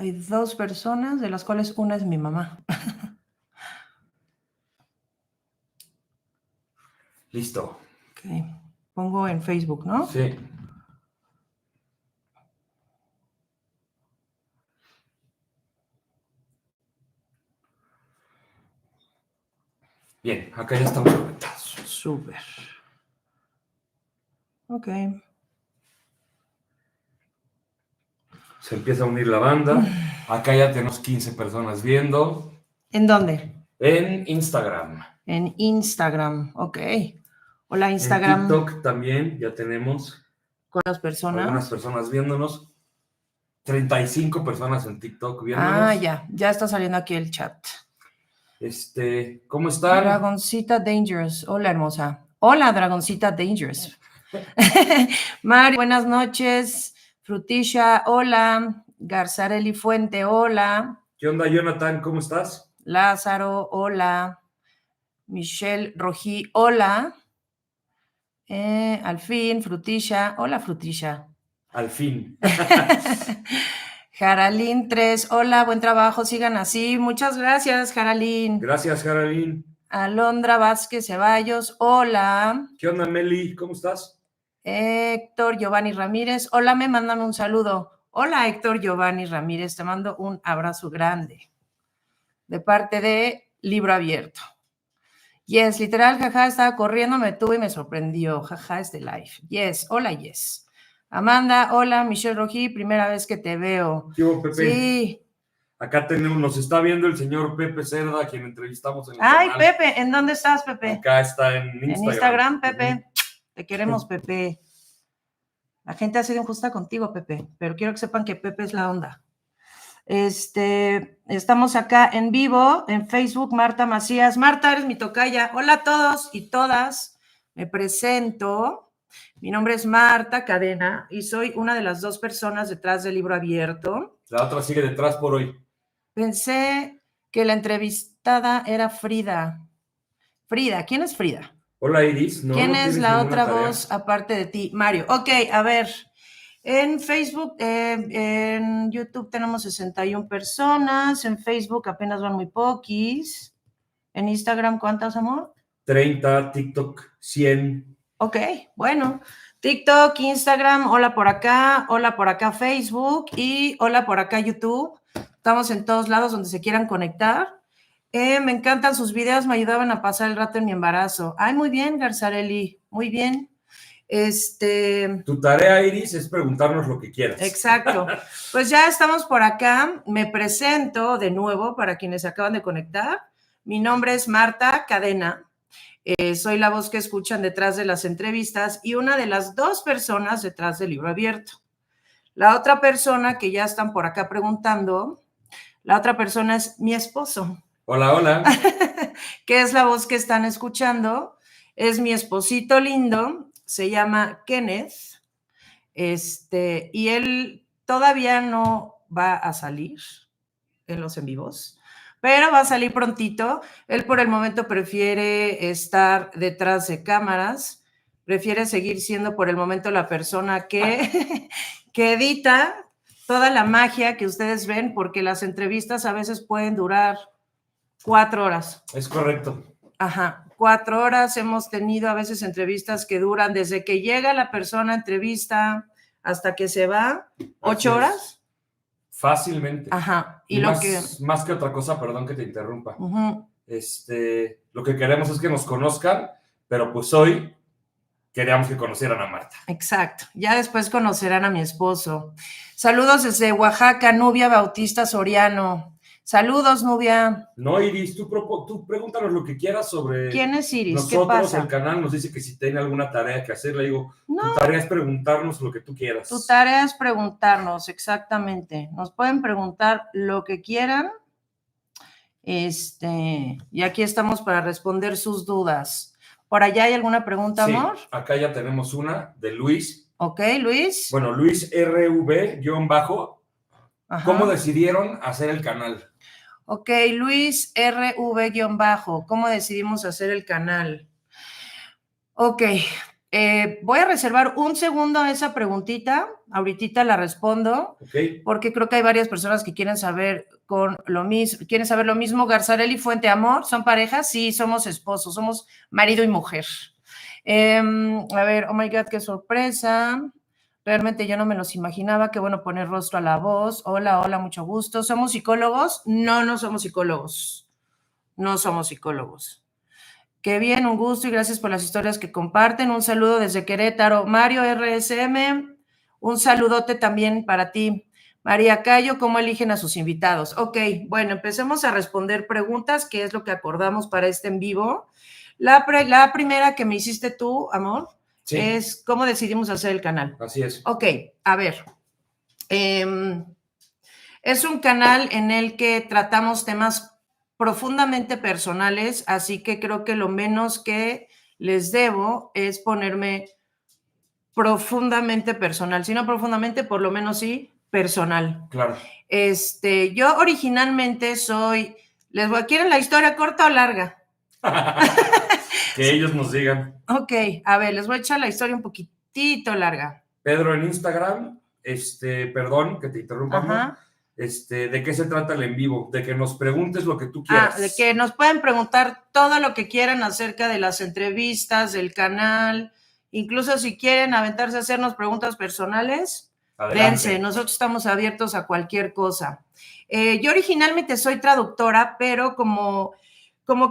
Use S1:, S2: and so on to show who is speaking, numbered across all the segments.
S1: Hay 2 personas, de las cuales una es mi mamá.
S2: Listo.
S1: Ok, pongo en Facebook, ¿no?
S2: Sí. Bien, acá ya estamos conectados.
S1: Súper. Ok.
S2: Se empieza a unir la banda. Acá ya tenemos 15 personas viendo.
S1: ¿En dónde?
S2: En Instagram.
S1: En Instagram, ok. Hola,
S2: En
S1: Instagram.
S2: TikTok también ya tenemos
S1: ¿Cuántas personas?
S2: algunas personas viéndonos. 35 personas en TikTok viéndonos.
S1: Ah, ya está saliendo aquí el chat.
S2: ¿Cómo están?
S1: Dragoncita Dangerous. Hola, hermosa. Hola, Dragoncita Dangerous. Mari, buenas noches. Frutisha, hola. Garzarelli Fuente, hola.
S2: ¿Qué onda, Jonathan? ¿Cómo estás?
S1: Lázaro, hola. Michelle Rojí, hola. Al fin, Frutisha. Hola, Frutisha.
S2: Al fin.
S1: Jaralín 3, hola, buen trabajo, sigan así. Muchas gracias, Jaralín.
S2: Gracias, Jaralín.
S1: Alondra Vázquez Ceballos, hola.
S2: ¿Qué onda, Meli? ¿Cómo estás?
S1: Héctor Giovanni Ramírez, hola, mándame un saludo. Hola, Héctor Giovanni Ramírez, te mando un abrazo grande. De parte de Libro Abierto. Yes, literal, jaja, estaba corriendo, me tuve y me sorprendió. Jaja, es de live. Yes, hola, yes. Amanda, hola, Michelle Rojí, primera vez que te veo.
S2: ¿Qué hubo, Pepe?
S1: Sí.
S2: Acá nos está viendo el señor Pepe Cerda, a quien entrevistamos en el
S1: Ay,
S2: canal.
S1: Pepe, ¿en dónde estás, Pepe?
S2: Acá está en Instagram.
S1: En Instagram, Pepe. Te queremos, Pepe. La gente ha sido injusta contigo, Pepe, pero quiero que sepan que Pepe es la onda. Estamos acá en vivo, en Facebook, Marta Macías. Marta, eres mi tocaya. Hola a todos y todas. Me presento. Mi nombre es Marta Cadena y soy una de las 2 personas detrás del Libro Abierto.
S2: La otra sigue detrás por hoy.
S1: Pensé que la entrevistada era Frida. Frida, ¿quién es Frida?
S2: Hola, Iris. No,
S1: ¿Quién
S2: no
S1: es
S2: tienes
S1: la
S2: ninguna
S1: otra
S2: tarea.
S1: voz aparte de ti? Mario. Ok, a ver. En Facebook, en YouTube tenemos 61 personas. En Facebook apenas van muy poquis. En Instagram, ¿cuántas, amor?
S2: 30, TikTok 100.
S1: Ok, bueno. TikTok, Instagram, hola por acá Facebook y hola por acá YouTube. Estamos en todos lados donde se quieran conectar. Me encantan sus videos, me ayudaban a pasar el rato en mi embarazo. Ay, muy bien, Garzarelli, muy bien.
S2: Tu tarea, Iris, es preguntarnos lo que quieras.
S1: Exacto. Pues ya estamos por acá. Me presento de nuevo para quienes se acaban de conectar. Mi nombre es Marta Cadena. Soy la voz que escuchan detrás de las entrevistas y una de las 2 personas detrás del Libro Abierto. La otra persona que ya están por acá preguntando, la otra persona es mi esposo.
S2: Hola, hola.
S1: Que es la voz que están escuchando. Es mi esposito lindo, se llama Kenneth, y él todavía no va a salir en los en vivos, pero va a salir prontito. Él por el momento prefiere estar detrás de cámaras, prefiere seguir siendo por el momento la persona que edita toda la magia que ustedes ven, porque las entrevistas a veces pueden durar 4 horas.
S2: Es correcto.
S1: Ajá, 4 horas. Hemos tenido a veces entrevistas que duran desde que llega la persona a entrevista hasta que se va, 8 horas.
S2: Fácilmente.
S1: Ajá.
S2: Y más que otra cosa, perdón que te interrumpa. Lo que queremos es que nos conozcan, pero pues hoy queríamos que conocieran a Marta.
S1: Exacto. Ya después conocerán a mi esposo. Saludos desde Oaxaca, Nubia Bautista Soriano. Saludos, Nubia.
S2: No, Iris, tú pregúntanos lo que quieras sobre
S1: ¿Quién es Iris?
S2: nosotros.
S1: ¿Qué pasa?
S2: El canal nos dice que si tiene alguna tarea que hacer, le digo,
S1: no.
S2: Tu tarea es preguntarnos lo que tú quieras.
S1: Tu tarea es preguntarnos, exactamente. Nos pueden preguntar lo que quieran. Y aquí estamos para responder sus dudas. ¿Por allá hay alguna pregunta, amor?
S2: Sí, acá ya tenemos una de Luis.
S1: Ok, Luis.
S2: Bueno, Luis RV-bajo. ¿Cómo decidieron hacer el canal?
S1: Ok, Luis RV-bajo. ¿Cómo decidimos hacer el canal? Ok, Voy a reservar un segundo a esa preguntita, ahorita la respondo, porque creo que hay varias personas que quieren saber lo mismo. Garzarelli Fuente, amor, ¿son parejas? Sí, somos esposos, somos marido y mujer. A ver, oh my God, qué sorpresa. Realmente yo no me los imaginaba. Qué bueno poner rostro a la voz. Hola, mucho gusto. ¿Somos psicólogos? No, no somos psicólogos. No somos psicólogos. Qué bien, un gusto y gracias por las historias que comparten. Un saludo desde Querétaro. Mario RSM, un saludote también para ti. María Cayo, ¿cómo eligen a sus invitados? Ok, bueno, empecemos a responder preguntas, que es lo que acordamos para este en vivo. La primera que me hiciste tú, amor, sí, es cómo decidimos hacer el canal.
S2: Así es.
S1: Ok, a ver. Es un canal en el que tratamos temas profundamente personales, así que creo que lo menos que les debo es ponerme profundamente personal, si no profundamente, por lo menos sí personal.
S2: Claro.
S1: Yo originalmente ¿quieren la historia corta o larga?
S2: Que ellos nos digan.
S1: Ok, a ver, les voy a echar la historia un poquitito larga.
S2: Pedro en Instagram, perdón que te interrumpa, ¿de qué se trata el en vivo? De que nos preguntes lo que tú quieras.
S1: De que nos pueden preguntar todo lo que quieran acerca de las entrevistas, del canal, incluso si quieren aventarse a hacernos preguntas personales, dense, nosotros estamos abiertos a cualquier cosa. Yo originalmente soy traductora, pero como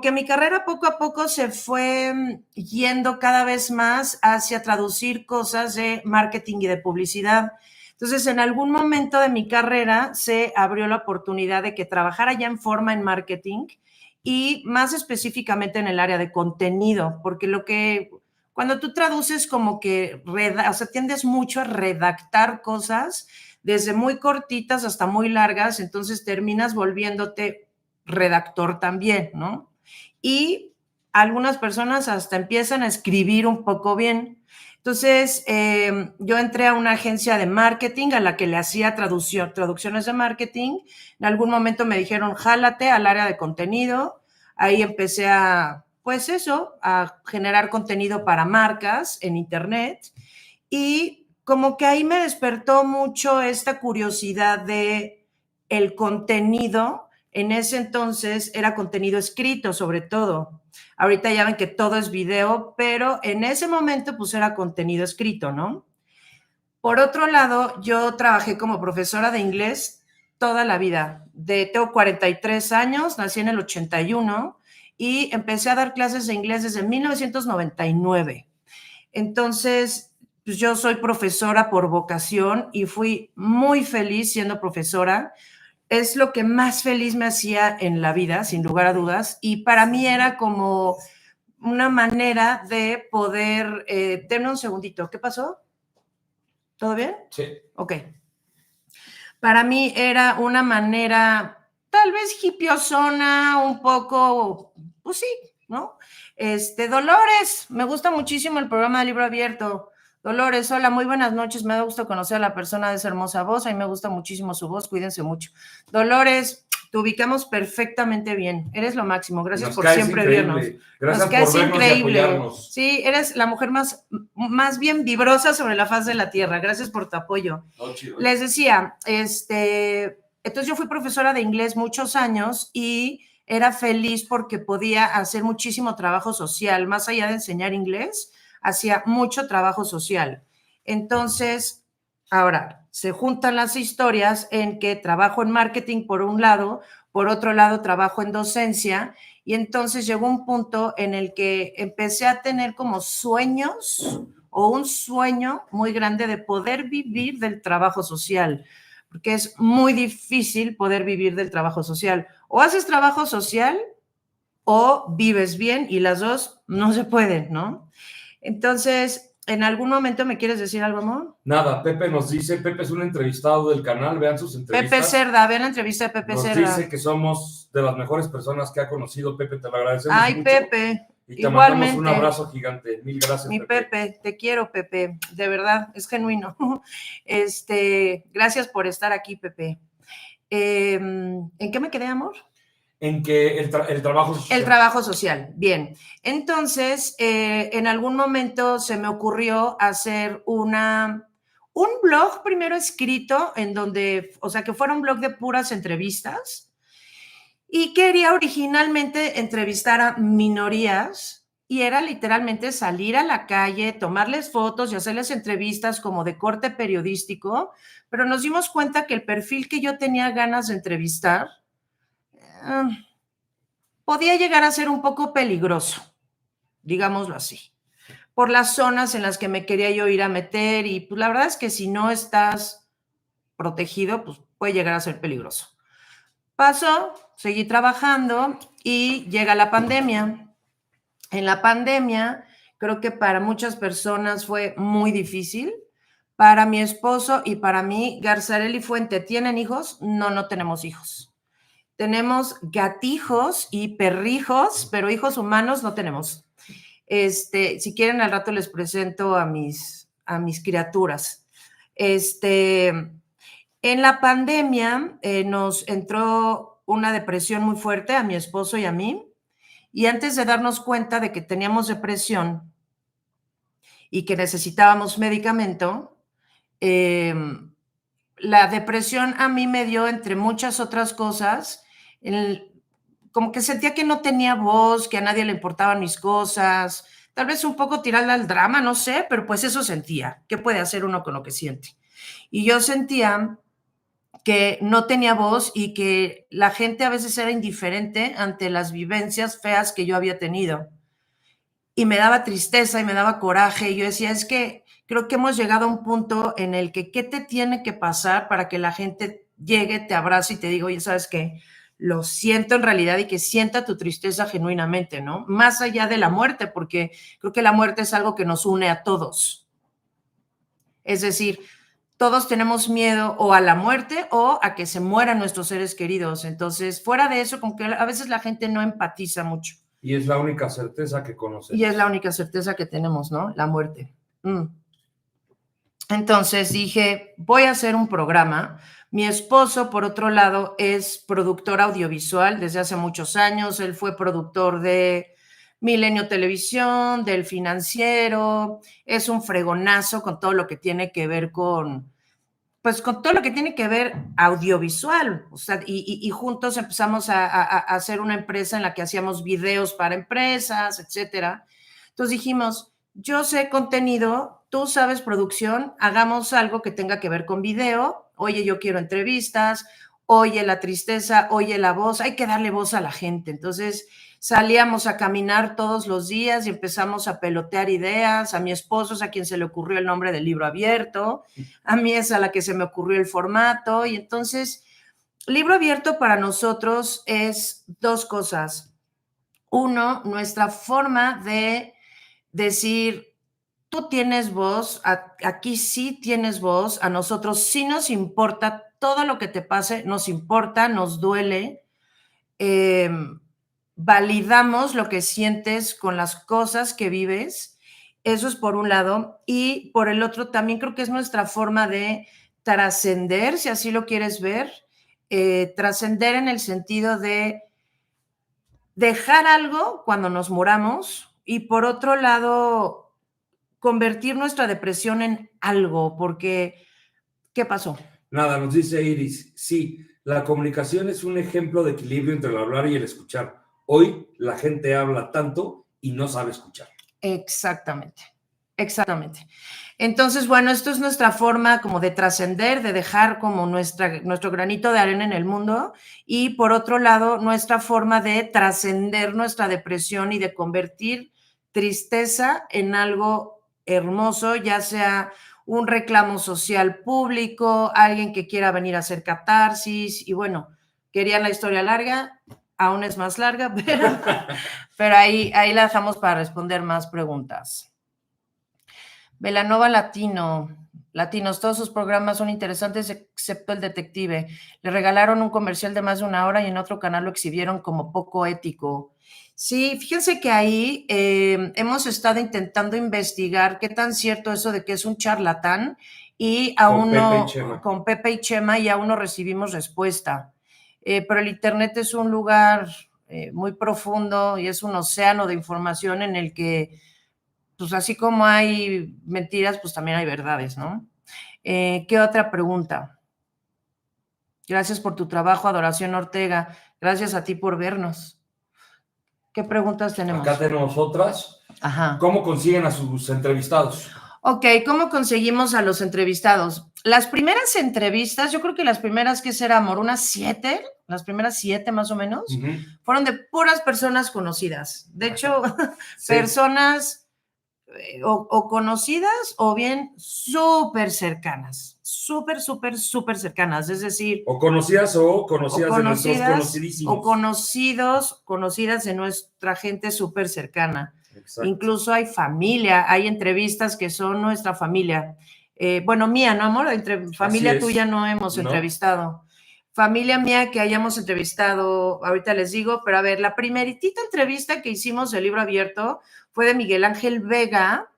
S1: que mi carrera poco a poco se fue yendo cada vez más hacia traducir cosas de marketing y de publicidad. Entonces, en algún momento de mi carrera se abrió la oportunidad de que trabajara ya en forma en marketing y más específicamente en el área de contenido, porque cuando tú traduces como que, tiendes mucho a redactar cosas desde muy cortitas hasta muy largas, entonces terminas volviéndote redactor también, ¿no? Y algunas personas hasta empiezan a escribir un poco bien. Entonces, yo entré a una agencia de marketing a la que le hacía traducciones de marketing. En algún momento me dijeron, jálate al área de contenido. Ahí empecé a generar contenido para marcas en internet. Y como que ahí me despertó mucho esta curiosidad de el contenido. En ese entonces era contenido escrito, sobre todo. Ahorita ya ven que todo es video, pero en ese momento pues era contenido escrito, ¿no? Por otro lado, yo trabajé como profesora de inglés toda la vida. Tengo 43 años, nací en el 81 y empecé a dar clases de inglés desde 1999. Entonces, pues yo soy profesora por vocación y fui muy feliz siendo profesora. Es lo que más feliz me hacía en la vida, sin lugar a dudas, y para mí era como una manera de poder... denme un segundito, ¿qué pasó? ¿Todo bien?
S2: Sí.
S1: Ok. Para mí era una manera, tal vez hippiosona, un poco, pues sí, ¿no? Dolores, me gusta muchísimo el programa de Libro Abierto. Dolores, hola, muy buenas noches, me da gusto conocer a la persona de esa hermosa voz, a mí me gusta muchísimo su voz, cuídense mucho. Dolores, te ubicamos perfectamente bien, eres lo máximo, gracias por siempre vernos.
S2: Gracias por vernos increíble. Y apoyarnos.
S1: Sí, eres la mujer más bien vibrosa sobre la faz de la tierra, gracias por tu apoyo.
S2: Oh, chido.
S1: Les decía, entonces yo fui profesora de inglés muchos años y era feliz porque podía hacer muchísimo trabajo social, más allá de enseñar inglés, hacía mucho trabajo social. Entonces, ahora, se juntan las historias en que trabajo en marketing por un lado, por otro lado trabajo en docencia, y entonces llegó un punto en el que empecé a tener como sueños o un sueño muy grande de poder vivir del trabajo social, porque es muy difícil poder vivir del trabajo social. O haces trabajo social o vives bien y las dos no se pueden, ¿no? Entonces, ¿en algún momento me quieres decir algo, amor?
S2: Nada, Pepe nos dice, Pepe es un entrevistado del canal, vean sus entrevistas.
S1: Pepe Cerda, vean la entrevista de Pepe Cerda.
S2: Nos dice que somos de las mejores personas que ha conocido. Pepe, te lo agradecemos mucho.
S1: Ay, Pepe,
S2: y te mandamos un abrazo gigante. Mil gracias,
S1: mi Pepe. Te quiero, Pepe, de verdad, es genuino. Gracias por estar aquí, Pepe. ¿En qué me quedé, amor?
S2: En que el trabajo social.
S1: El trabajo social, bien. Entonces, en algún momento se me ocurrió hacer un blog primero escrito en donde, o sea, que fuera un blog de puras entrevistas, y quería originalmente entrevistar a minorías y era literalmente salir a la calle, tomarles fotos y hacerles entrevistas como de corte periodístico, pero nos dimos cuenta que el perfil que yo tenía ganas de entrevistar podía llegar a ser un poco peligroso, digámoslo así, por las zonas en las que me quería yo ir a meter y pues la verdad es que si no estás protegido, pues puede llegar a ser peligroso. Pasó, seguí trabajando y llega la pandemia. En la pandemia, creo que para muchas personas fue muy difícil. Para mi esposo y para mí, Garzarelli Fuente, ¿tienen hijos? No, no tenemos hijos. Tenemos gatijos y perrijos, pero hijos humanos no tenemos. Si quieren, al rato les presento a mis criaturas. En la pandemia nos entró una depresión muy fuerte a mi esposo y a mí, y antes de darnos cuenta de que teníamos depresión y que necesitábamos medicamento, la depresión a mí me dio, entre muchas otras cosas, como que sentía que no tenía voz, que a nadie le importaban mis cosas, tal vez un poco tirarla al drama, no sé, pero pues eso sentía. ¿Qué puede hacer uno con lo que siente? Y yo sentía que no tenía voz y que la gente a veces era indiferente ante las vivencias feas que yo había tenido. Y me daba tristeza y me daba coraje. Y yo decía, es que creo que hemos llegado a un punto en el que ¿qué te tiene que pasar para que la gente llegue, te abrace y te diga, oye, ¿sabes qué? Lo siento en realidad y que sienta tu tristeza genuinamente, ¿no? Más allá de la muerte, porque creo que la muerte es algo que nos une a todos. Es decir, todos tenemos miedo o a la muerte o a que se mueran nuestros seres queridos. Entonces, fuera de eso, como que a veces la gente no empatiza mucho.
S2: Y es la única certeza que conocemos.
S1: Y es la única certeza que tenemos, ¿no? La muerte. Entonces dije, voy a hacer un programa. Mi esposo, por otro lado, es productor audiovisual desde hace muchos años. Él fue productor de Milenio Televisión, del Financiero. Es un fregonazo con todo lo que tiene que ver con todo lo que tiene que ver audiovisual. O sea, y juntos empezamos a hacer una empresa en la que hacíamos videos para empresas, etcétera. Entonces dijimos, yo sé contenido, tú sabes producción, hagamos algo que tenga que ver con video. Oye, yo quiero entrevistas, oye la tristeza, oye la voz, hay que darle voz a la gente. Entonces salíamos a caminar todos los días y empezamos a pelotear ideas. A mi esposo es a quien se le ocurrió el nombre del libro abierto, a mí es a la que se me ocurrió el formato. Y entonces, libro abierto para nosotros es dos cosas. Uno, nuestra forma de decir, tú tienes voz, aquí sí tienes voz, a nosotros sí nos importa todo lo que te pase, nos importa, nos duele, validamos lo que sientes con las cosas que vives, eso es por un lado, y por el otro también creo que es nuestra forma de trascender, si así lo quieres ver, trascender en el sentido de dejar algo cuando nos muramos y por otro lado, convertir nuestra depresión en algo, porque ¿qué pasó?
S2: Nada, nos dice Iris, sí, la comunicación es un ejemplo de equilibrio entre el hablar y el escuchar. Hoy la gente habla tanto y no sabe escuchar.
S1: Exactamente, exactamente. Entonces, bueno, esto es nuestra forma como de trascender, de dejar como nuestro granito de arena en el mundo y por otro lado, nuestra forma de trascender nuestra depresión y de convertir tristeza en algo hermoso, ya sea un reclamo social público, alguien que quiera venir a hacer catarsis y bueno, querían la historia larga, aún es más larga, pero ahí la dejamos para responder más preguntas. Belanova Latinos, todos sus programas son interesantes excepto el detective. Le regalaron un comercial de más de una hora y en otro canal lo exhibieron como poco ético. Sí, fíjense que ahí hemos estado intentando investigar qué tan cierto eso de que es un charlatán y a
S2: con
S1: uno,
S2: Pepe y Chema.
S1: con Pepe y Chema, y aún no recibimos respuesta. pero el Internet es un lugar muy profundo y es un océano de información en el que, pues así como hay mentiras, pues también hay verdades, ¿no? ¿Qué otra pregunta? Gracias por tu trabajo, Adoración Ortega. Gracias a ti por vernos. ¿Qué preguntas tenemos?
S2: Acá tenemos otras.
S1: Ajá.
S2: ¿Cómo consiguen a sus entrevistados?
S1: Ok, ¿cómo conseguimos a los entrevistados? Las primeras entrevistas, yo creo que las primeras que será Amor, unas 7, las primeras 7 más o menos, fueron de puras personas conocidas. De hecho, sí. Personas o conocidas o bien súper cercanas, súper cercanas, es decir...
S2: O conocidas de nuestros conocidísimos.
S1: O conocidas de nuestra gente súper cercana. Exacto. Incluso hay familia, hay entrevistas que son nuestra familia. Bueno, mía, ¿no, amor? Entre familia tuya no hemos entrevistado. Familia mía que hayamos entrevistado, ahorita les digo, pero a ver, la primeritita entrevista que hicimos del Libro Abierto fue de Miguel Ángel Vega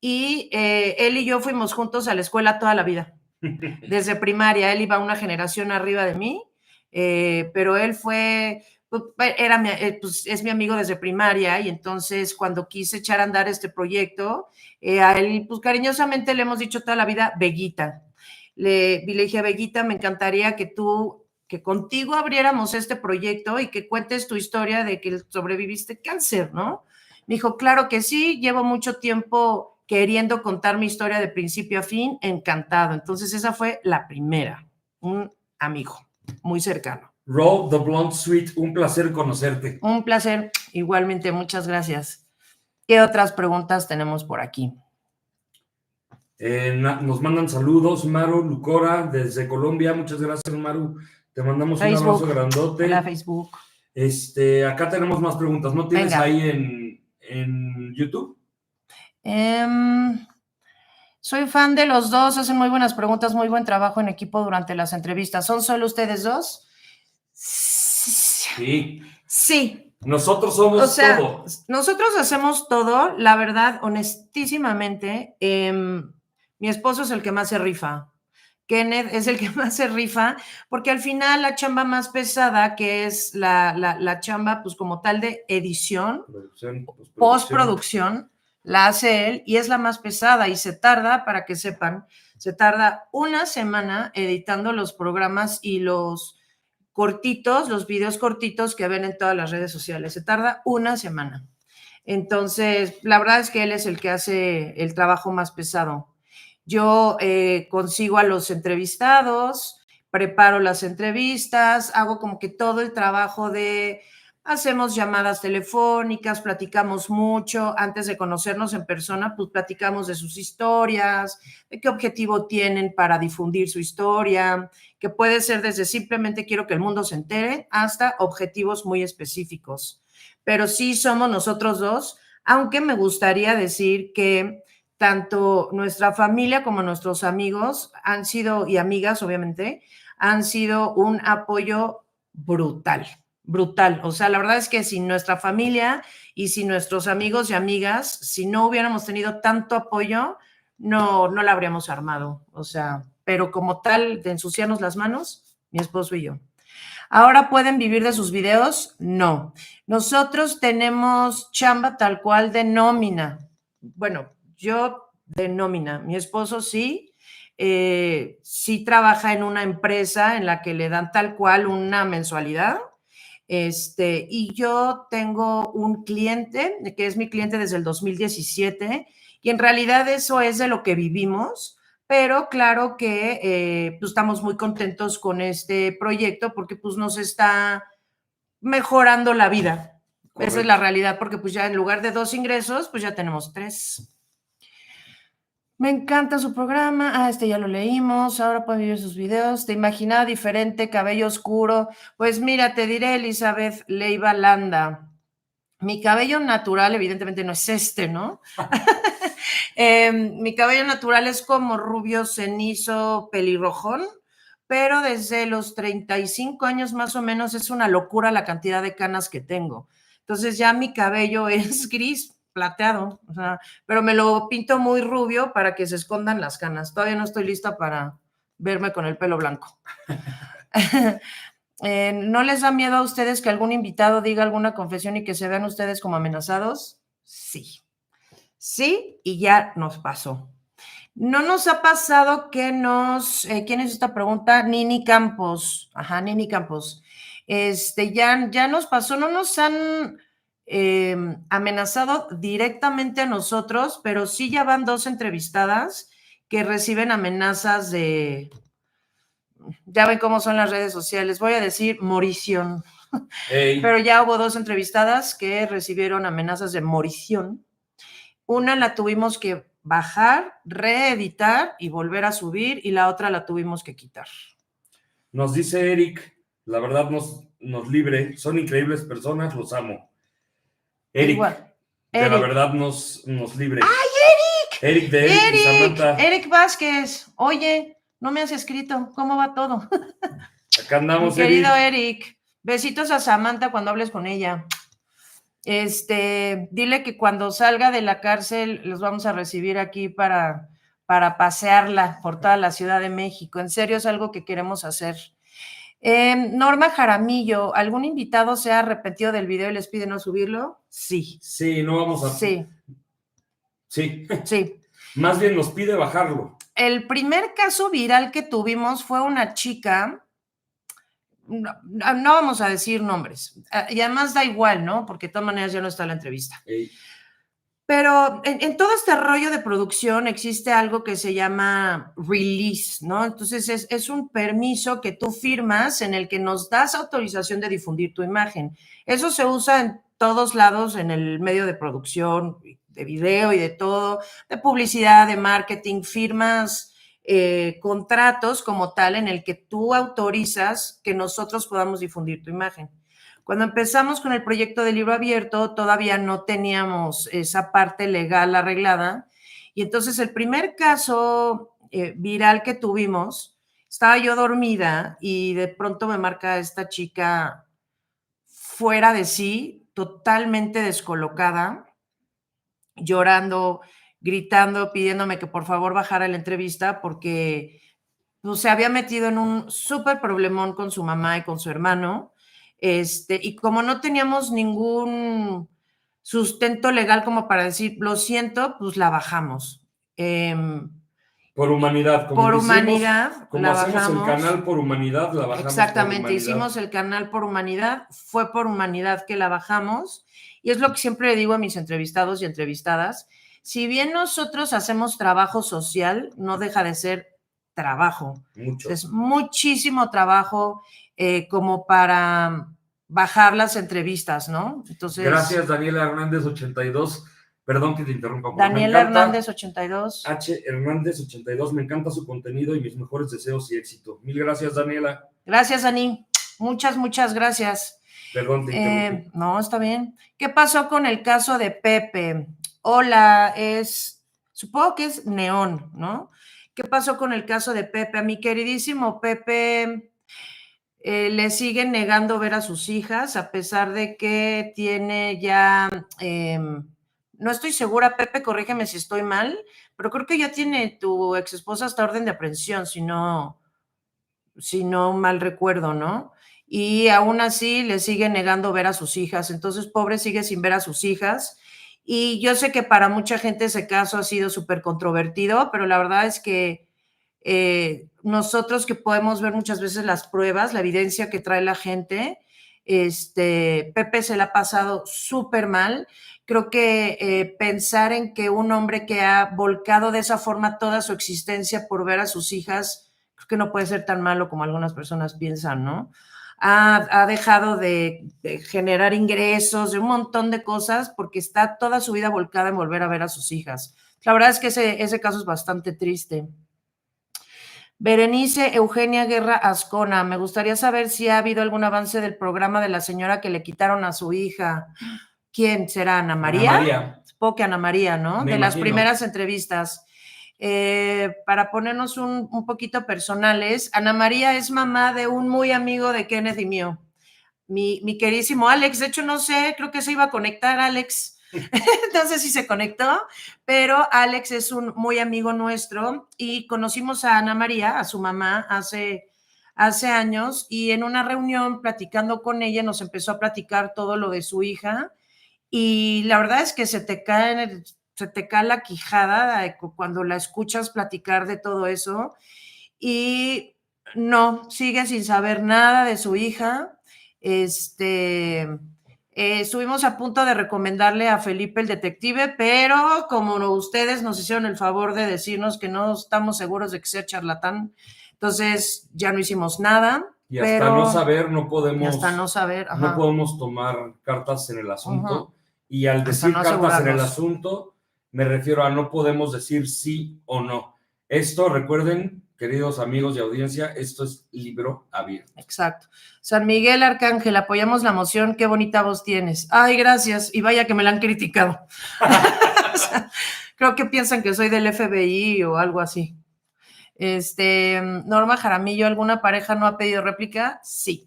S1: y él y yo fuimos juntos a la escuela toda la vida. Desde primaria, él iba una generación arriba de mí, pero él fue... pues es mi amigo desde primaria y entonces cuando quise echar a andar este proyecto, a él pues cariñosamente le hemos dicho toda la vida Veguita. Le dije a Veguita, me encantaría que contigo abriéramos este proyecto y que cuentes tu historia de que sobreviviste cáncer, ¿no? Me dijo, claro que sí, llevo mucho tiempo queriendo contar mi historia de principio a fin, encantado. Entonces esa fue la primera, un amigo muy cercano.
S2: Roll the Blonde Sweet, un placer conocerte.
S1: Un placer, igualmente, muchas gracias. ¿Qué otras preguntas tenemos por aquí?
S2: Nos mandan saludos, Maru Lucora, desde Colombia. Muchas gracias, Maru. Te mandamos
S1: Facebook.
S2: Un abrazo grandote.
S1: Hola, Facebook.
S2: Acá tenemos más preguntas. ¿No tienes ahí en YouTube?
S1: Soy fan de los dos, hacen muy buenas preguntas, muy buen trabajo en equipo durante las entrevistas. ¿Son solo ustedes dos?
S2: Sí.
S1: Sí.
S2: Nosotros somos todo.
S1: Nosotros hacemos todo, la verdad, honestísimamente. Mi esposo es el que más se rifa. Kenneth es el que más se rifa, porque al final la chamba más pesada, que es la chamba, pues como tal de edición, postproducción, la hace él y es la más pesada y se tarda, para que sepan, se tarda una semana editando los programas y los cortitos, los videos cortitos que ven en todas las redes sociales. Se tarda una semana. Entonces, la verdad es que él es el que hace el trabajo más pesado. Yo consigo a los entrevistados, preparo las entrevistas, hago como que todo el trabajo de... Hacemos llamadas telefónicas, platicamos mucho. Antes de conocernos en persona, pues platicamos de sus historias, de qué objetivo tienen para difundir su historia, que puede ser desde simplemente quiero que el mundo se entere hasta objetivos muy específicos. Pero sí somos nosotros dos, aunque me gustaría decir que tanto nuestra familia como nuestros amigos han sido, y amigas obviamente, han sido un apoyo brutal. Brutal. O sea, la verdad es que sin nuestra familia y sin nuestros amigos y amigas, si no hubiéramos tenido tanto apoyo, no la habríamos armado. O sea, pero como tal, de ensuciarnos las manos, mi esposo y yo. ¿Ahora pueden vivir de sus videos? No. Nosotros tenemos chamba tal cual de nómina. Bueno, yo de nómina. Mi esposo sí. Sí trabaja en una empresa en la que le dan tal cual una mensualidad. Y yo tengo un cliente, que es mi cliente desde el 2017, y en realidad eso es de lo que vivimos, pero claro que pues estamos muy contentos con este proyecto porque pues nos está mejorando la vida. Correcto. Esa es la realidad, porque pues ya en lugar de 2 ingresos, pues ya tenemos 3. Me encanta su programa. Ya lo leímos. Ahora pueden vivir sus videos. ¿Te imaginaba diferente, cabello oscuro? Pues mira, te diré, Elizabeth Leiva Landa. Mi cabello natural, evidentemente, no es este, ¿no? Mi cabello natural es como rubio, cenizo, pelirrojón, pero desde los 35 años más o menos es una locura la cantidad de canas que tengo. Entonces ya mi cabello es gris, plateado, o sea, pero me lo pinto muy rubio para que se escondan las canas. Todavía no estoy lista para verme con el pelo blanco. ¿No les da miedo a ustedes que algún invitado diga alguna confesión y que se vean ustedes como amenazados? Sí. Sí, y ya nos pasó. No nos ha pasado que ¿quién es esta pregunta? Nini Campos. Ajá, Nini Campos. Ya nos pasó, no nos han amenazado directamente a nosotros, pero sí ya van 2 entrevistadas que reciben amenazas ya ven cómo son las redes sociales, voy a decir morición.
S2: Ey.
S1: Pero ya hubo 2 entrevistadas que recibieron amenazas de morición. Una la tuvimos que bajar, reeditar y volver a subir, y la otra la tuvimos que quitar.
S2: Nos dice Eric, la verdad nos libre, son increíbles personas, los amo. Eric,
S1: Igual.
S2: de la verdad nos libre.
S1: ¡Ay, Eric!
S2: Eric de Eric y Samantha.
S1: Eric Vázquez, oye, no me has escrito, ¿cómo va todo?
S2: Acá andamos,
S1: mi querido Eric. Besitos a Samantha cuando hables con ella. Dile que cuando salga de la cárcel los vamos a recibir aquí para pasearla por toda la Ciudad de México. En serio, es algo que queremos hacer. Norma Jaramillo, ¿algún invitado se ha arrepentido del video y les pide no subirlo? Sí.
S2: Sí, no vamos a...
S1: Sí.
S2: Sí.
S1: Sí.
S2: Más bien nos pide bajarlo.
S1: El primer caso viral que tuvimos fue una chica, no vamos a decir nombres, y además da igual, ¿no? Porque de todas maneras ya no está la entrevista.
S2: Ey.
S1: Pero en todo este rollo de producción existe algo que se llama release, ¿no? Entonces es un permiso que tú firmas en el que nos das autorización de difundir tu imagen. Eso se usa en todos lados en el medio de producción, de video y de todo, de publicidad, de marketing, firmas contratos como tal en el que tú autorizas que nosotros podamos difundir tu imagen. Cuando empezamos con el proyecto de Libro Abierto, todavía no teníamos esa parte legal arreglada. Y entonces el primer caso viral que tuvimos, estaba yo dormida y de pronto me marca esta chica fuera de sí, totalmente descolocada, llorando, gritando, pidiéndome que por favor bajara la entrevista porque pues, se había metido en un súper problemón con su mamá y con su hermano. Y como no teníamos ningún sustento legal como para decir, lo siento, pues la bajamos.
S2: Por humanidad.
S1: Como por humanidad,
S2: como
S1: la
S2: hacemos
S1: bajamos.
S2: El canal por humanidad, la bajamos.
S1: Exactamente, por hicimos el canal por humanidad, fue por humanidad que la bajamos. Y es lo que siempre le digo a mis entrevistados y entrevistadas. Si bien nosotros hacemos trabajo social, no deja de ser trabajo.
S2: Mucho.
S1: Es muchísimo trabajo como para bajar las entrevistas, ¿no? Entonces.
S2: Gracias, Daniela Hernández 82. Perdón que te interrumpa.
S1: Daniela Hernández 82.
S2: H. Hernández 82. Me encanta su contenido y mis mejores deseos y éxito. Mil gracias, Daniela. Gracias,
S1: Dani. Muchas gracias.
S2: Perdón, te interrumpí.
S1: No, está bien. ¿Qué pasó con el caso de Pepe? Hola, supongo que es Neón, ¿no? ¿Qué pasó con el caso de Pepe? A mi queridísimo Pepe le siguen negando ver a sus hijas, a pesar de que tiene ya, no estoy segura, Pepe, corrígeme si estoy mal, pero creo que ya tiene tu ex esposa hasta orden de aprehensión, si no mal recuerdo, ¿no? Y aún así le sigue negando ver a sus hijas. Entonces, pobre sigue sin ver a sus hijas. Y yo sé que para mucha gente ese caso ha sido súper controvertido, pero la verdad es que nosotros que podemos ver muchas veces las pruebas, la evidencia que trae la gente, Pepe se la ha pasado súper mal. Creo que pensar en que un hombre que ha volcado de esa forma toda su existencia por ver a sus hijas, creo que no puede ser tan malo como algunas personas piensan, ¿no? Ha dejado de generar ingresos, de un montón de cosas, porque está toda su vida volcada en volver a ver a sus hijas. La verdad es que ese caso es bastante triste. Berenice Eugenia Guerra Ascona, me gustaría saber si ha habido algún avance del programa de la señora que le quitaron a su hija. ¿Quién será? ¿Ana María?
S2: Ana María.
S1: Supongo que Ana María, ¿no?
S2: Me
S1: de
S2: imagino.
S1: Las primeras entrevistas. Para ponernos un poquito personales, Ana María es mamá de un muy amigo de Kenneth y mío, mi queridísimo Alex. De hecho, no sé, creo que se iba a conectar Alex. No sé si se conectó, pero Alex es un muy amigo nuestro y conocimos a Ana María, a su mamá, hace hace años, y en una reunión platicando con ella nos empezó a platicar todo lo de su hija, y la verdad es que se te cae la quijada cuando la escuchas platicar de todo eso, y no, sigue sin saber nada de su hija. Estuvimos a punto de recomendarle a Felipe el detective, pero como ustedes nos hicieron el favor de decirnos que no estamos seguros de que sea charlatán, entonces ya no hicimos nada.
S2: Y hasta no saber, no podemos,
S1: hasta no saber,
S2: no podemos tomar cartas en el asunto. Y al decir
S1: no
S2: cartas en el asunto, me refiero a no podemos decir sí o no. Esto, recuerden, queridos amigos y audiencia, esto es libro abierto.
S1: Exacto. San Miguel Arcángel, apoyamos la moción, qué bonita voz tienes. Ay, gracias, y vaya que me la han criticado. O sea, creo que piensan que soy del FBI o algo así. Norma Jaramillo, ¿alguna pareja no ha pedido réplica? Sí.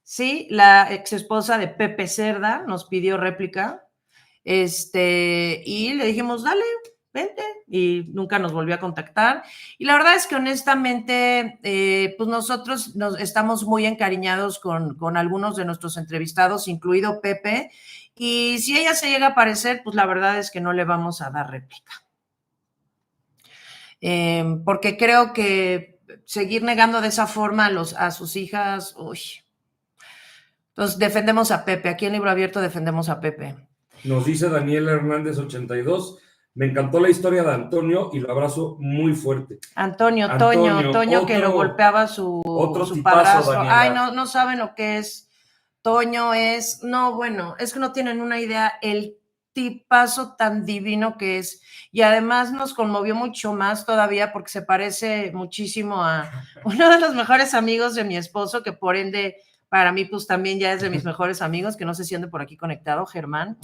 S1: Sí, la ex esposa de Pepe Cerda nos pidió réplica, y le dijimos, dale, vente, y nunca nos volvió a contactar. Y la verdad es que honestamente, pues nosotros estamos muy encariñados con algunos de nuestros entrevistados, incluido Pepe, y si ella se llega a aparecer, pues la verdad es que no le vamos a dar réplica. Porque creo que seguir negando de esa forma a sus hijas, uy. Entonces, defendemos a Pepe. Aquí en Libro Abierto defendemos a Pepe.
S2: Nos dice Daniel Hernández 82. Me encantó la historia de Antonio y lo abrazo muy fuerte.
S1: Toño, que lo golpeaba su padrastro. Ay, no saben lo que es. Toño es, no, bueno, es que no tienen una idea el tipazo tan divino que es. Y además nos conmovió mucho más todavía porque se parece muchísimo a uno de los mejores amigos de mi esposo, que por ende para mí pues también ya es de mis mejores amigos, que no sé si ande por aquí conectado, Germán.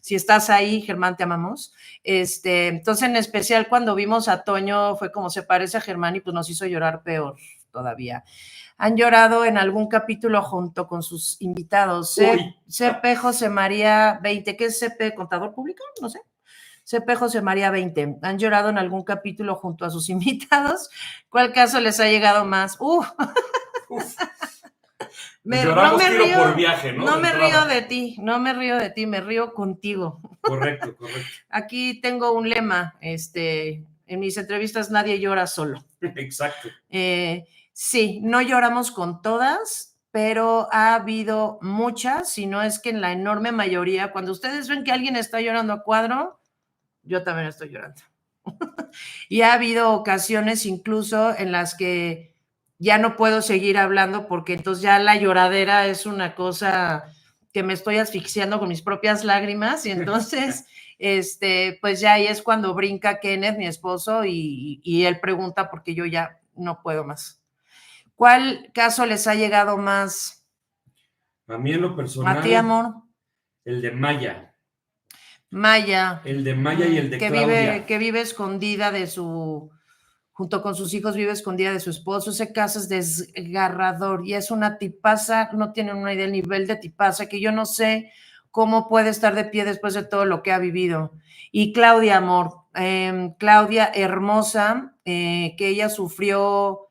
S1: Si estás ahí, Germán, te amamos. Entonces, en especial cuando vimos a Toño, fue como se parece a Germán y pues nos hizo llorar peor todavía. ¿Han llorado en algún capítulo junto con sus invitados? CP José María 20, ¿qué es CP? ¿Contador público? No sé. CP José María 20, ¿han llorado en algún capítulo junto a sus invitados? ¿Cuál caso les ha llegado más? Uf.
S2: No me río por viaje, ¿no?
S1: No me río de ti, me río contigo.
S2: Correcto.
S1: Aquí tengo un lema, en mis entrevistas nadie llora solo.
S2: Exacto.
S1: Sí, no lloramos con todas, pero ha habido muchas, si no es que en la enorme mayoría, cuando ustedes ven que alguien está llorando a cuadro, yo también estoy llorando. Y ha habido ocasiones incluso en las que ya no puedo seguir hablando porque entonces ya la lloradera es una cosa que me estoy asfixiando con mis propias lágrimas, y entonces, pues ya ahí es cuando brinca Kenneth, mi esposo, y él pregunta porque yo ya no puedo más. ¿Cuál caso les ha llegado más?
S2: A mí en lo personal.
S1: ¿A ti, amor?
S2: El de Maya.
S1: El de Maya y el de Claudia. Que vive escondida junto con sus hijos, vive escondida de su esposo. Ese caso es desgarrador y es una tipaza, no tienen una idea del nivel de tipaza, que yo no sé cómo puede estar de pie después de todo lo que ha vivido. Y Claudia, amor, Claudia hermosa, que ella sufrió,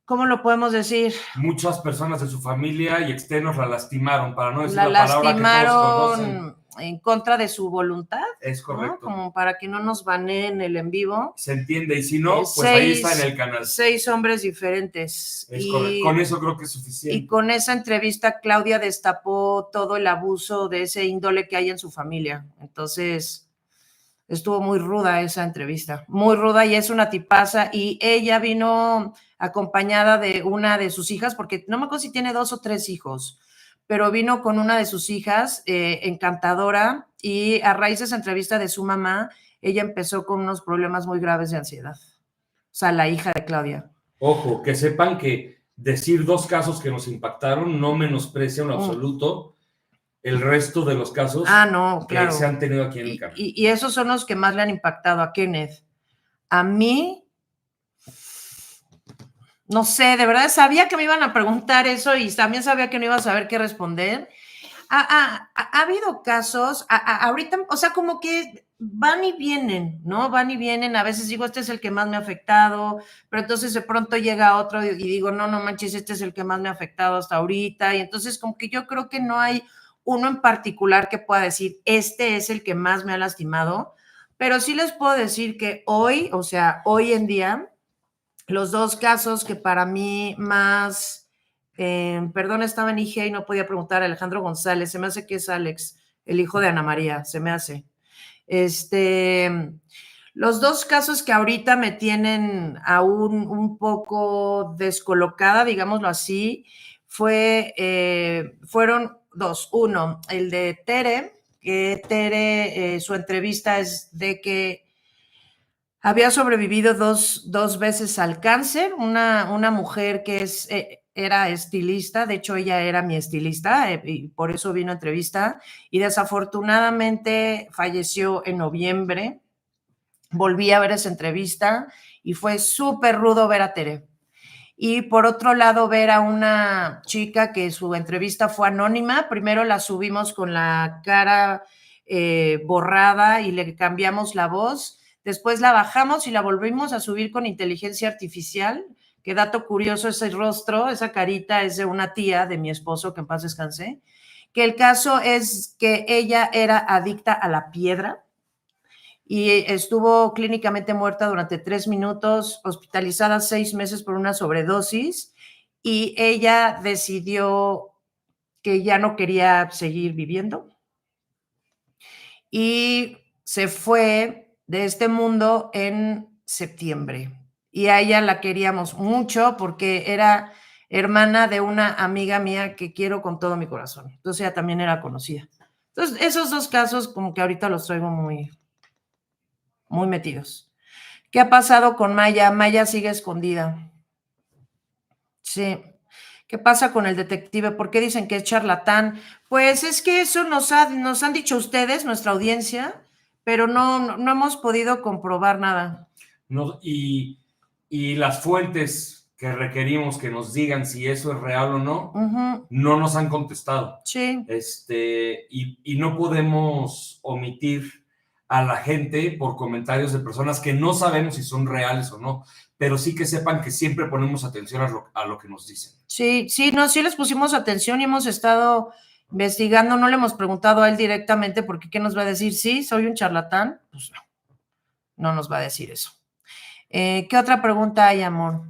S1: ¿cómo lo podemos decir?
S2: Muchas personas de su familia y externos la lastimaron, para no decir la palabra que todos conocen.
S1: En contra de su voluntad.
S2: Es correcto.
S1: ¿No? Como para que no nos baneen el en vivo.
S2: Se entiende, y si no, pues ahí está en el canal.
S1: 6 hombres diferentes.
S2: Es correcto. Con eso creo que es suficiente.
S1: Y con esa entrevista, Claudia destapó todo el abuso de ese índole que hay en su familia. Entonces, estuvo muy ruda esa entrevista. Muy ruda, y es una tipaza. Y ella vino acompañada de una de sus hijas, porque no me acuerdo si tiene 2 o 3 hijos, pero vino con una de sus hijas, encantadora, y a raíz de esa entrevista de su mamá, ella empezó con unos problemas muy graves de ansiedad. O sea, la hija de Claudia.
S2: Ojo, que sepan que decir 2 casos que nos impactaron no menosprecia en absoluto el resto de los casos que se han tenido aquí en el canal.
S1: Y esos son los que más le han impactado a Kenneth. A mí, no sé, de verdad sabía que me iban a preguntar eso y también sabía que no iba a saber qué responder. Ha habido casos, ahorita, o sea, como que van y vienen, ¿no? Van y vienen, a veces digo, este es el que más me ha afectado, pero entonces de pronto llega otro y digo, no manches, este es el que más me ha afectado hasta ahorita, y entonces como que yo creo que no hay uno en particular que pueda decir, este es el que más me ha lastimado, pero sí les puedo decir que hoy, o sea, hoy en día, los dos casos que para mí más, perdón, estaba en IG y no podía preguntar a Alejandro González, se me hace que es Alex, el hijo de Ana María, se me hace. Los dos casos que ahorita me tienen aún un poco descolocada, digámoslo así, fueron dos. Uno, el de Tere, que Tere, su entrevista es de que había sobrevivido dos veces al cáncer, una mujer que era estilista, de hecho ella era mi estilista, y por eso vino a entrevista, y desafortunadamente falleció en noviembre. Volví a ver esa entrevista y fue súper rudo ver a Tere. Y por otro lado, ver a una chica que su entrevista fue anónima. Primero la subimos con la cara borrada y le cambiamos la voz. Después la bajamos y la volvimos a subir con inteligencia artificial. Que dato curioso, ese rostro, esa carita es de una tía de mi esposo, que en paz descanse. Que el caso es que ella era adicta a la piedra y estuvo clínicamente muerta durante 3 minutos, hospitalizada 6 meses por una sobredosis, y ella decidió que ya no quería seguir viviendo y se fue de este mundo en septiembre. Y a ella la queríamos mucho porque era hermana de una amiga mía que quiero con todo mi corazón. Entonces ella también era conocida. Entonces esos dos casos como que ahorita los traigo muy, muy metidos. ¿Qué ha pasado con Maya? Maya sigue escondida. Sí. ¿Qué pasa con el detective? ¿Por qué dicen que es charlatán? Pues es que eso nos han dicho ustedes, nuestra audiencia, pero no hemos podido comprobar nada.
S2: No, y las fuentes que requerimos que nos digan si eso es real o no, no nos han contestado.
S1: Sí.
S2: Y no podemos omitir a la gente por comentarios de personas que no sabemos si son reales o no, pero sí que sepan que siempre ponemos atención a lo que nos dicen.
S1: Sí, sí les pusimos atención y hemos estado investigando, no le hemos preguntado a él directamente porque ¿qué nos va a decir? ¿Sí, soy un charlatán? Pues no nos va a decir eso. ¿Qué otra pregunta hay, amor?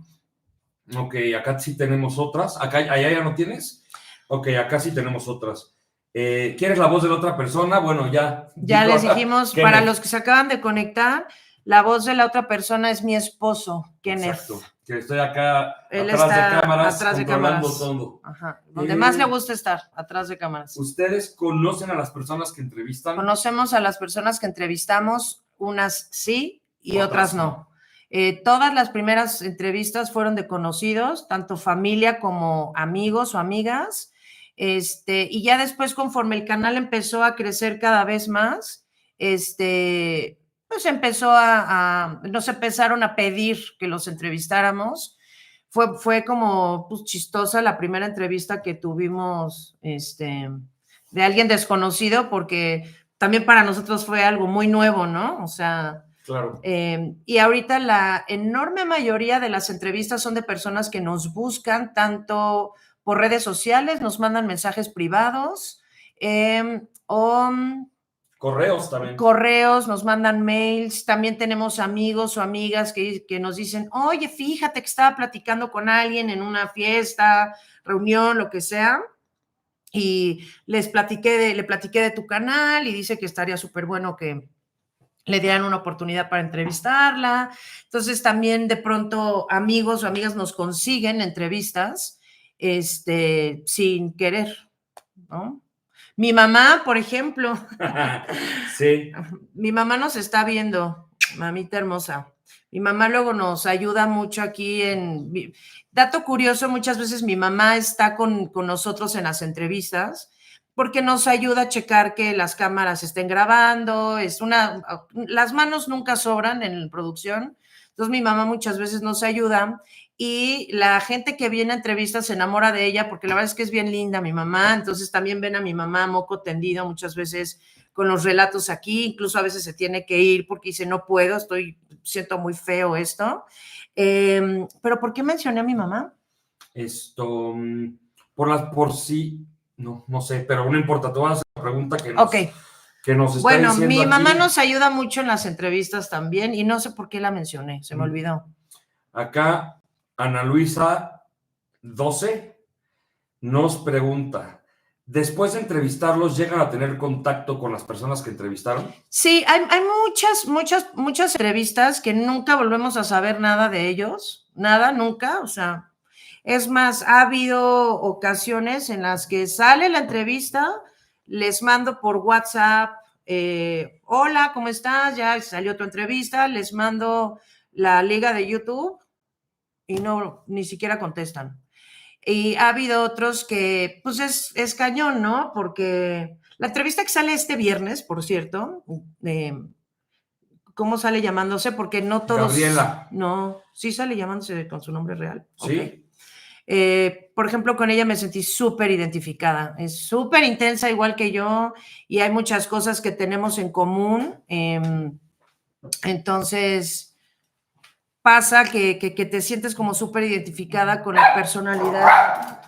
S2: Ok, acá sí tenemos otras. ¿Allá ya no tienes? Ok, acá sí tenemos otras. ¿Quieres la voz de la otra persona? Bueno, ya.
S1: Ya les dijimos, para los que se acaban de conectar, la voz de la otra persona es mi esposo, Kenneth.
S2: Exacto, que estoy acá
S1: Él
S2: atrás
S1: está
S2: de cámaras,
S1: atrás de
S2: controlando
S1: cámaras.
S2: todo.
S1: Ajá. Donde más le gusta estar, atrás de cámaras.
S2: ¿Ustedes conocen a las personas que entrevistan?
S1: Conocemos a las personas que entrevistamos, unas sí y otras no. Todas las primeras entrevistas fueron de conocidos, tanto familia como amigos o amigas. Y ya después, conforme el canal empezó a crecer cada vez más, pues nos empezaron a pedir que los entrevistáramos. Fue como pues, chistosa la primera entrevista que tuvimos de alguien desconocido, porque también para nosotros fue algo muy nuevo, ¿no? O sea,
S2: claro.
S1: Y ahorita la enorme mayoría de las entrevistas son de personas que nos buscan tanto por redes sociales, nos mandan mensajes privados o
S2: correos también.
S1: Correos, nos mandan mails, también tenemos amigos o amigas que nos dicen, oye, fíjate que estaba platicando con alguien en una fiesta, reunión, lo que sea, y le platiqué de tu canal y dice que estaría súper bueno que le dieran una oportunidad para entrevistarla. Entonces también de pronto amigos o amigas nos consiguen entrevistas sin querer, ¿no? Mi mamá, por ejemplo.
S2: Sí.
S1: Mi mamá nos está viendo, mamita hermosa. Mi mamá luego nos ayuda mucho aquí Dato curioso, muchas veces mi mamá está con nosotros en las entrevistas porque nos ayuda a checar que las cámaras estén grabando. Las manos nunca sobran en la producción. Entonces mi mamá muchas veces nos ayuda y la gente que viene a entrevistas se enamora de ella porque la verdad es que es bien linda mi mamá, entonces también ven a mi mamá moco tendido muchas veces con los relatos aquí, incluso a veces se tiene que ir porque dice no puedo, siento muy feo esto. Pero ¿por qué mencioné a mi mamá?
S2: Por sí, no sé, pero no importa, te voy a hacer la pregunta
S1: Ok.
S2: que nos está
S1: Bueno,
S2: diciendo
S1: mi
S2: aquí.
S1: mamá nos ayuda mucho en las entrevistas también y no sé por qué la mencioné, se me olvidó.
S2: Acá, Ana Luisa 12 nos pregunta, ¿después de entrevistarlos llegan a tener contacto con las personas que entrevistaron?
S1: Sí, hay muchas entrevistas que nunca volvemos a saber nada de ellos, nada, nunca, o sea, es más, ha habido ocasiones en las que sale la entrevista, les mando por WhatsApp, hola, ¿cómo estás? Ya salió tu entrevista, les mando la liga de YouTube y no, ni siquiera contestan. Y ha habido otros que, pues es cañón, ¿no? Porque la entrevista que sale este viernes, por cierto, ¿cómo sale llamándose? Porque no todos...
S2: Gabriela.
S1: No, sí sale llamándose con su nombre real.
S2: Sí.
S1: Okay. Por ejemplo, con ella me sentí súper identificada. Es súper intensa, igual que yo, y hay muchas cosas que tenemos en común. Entonces, pasa que te sientes como súper identificada con la personalidad.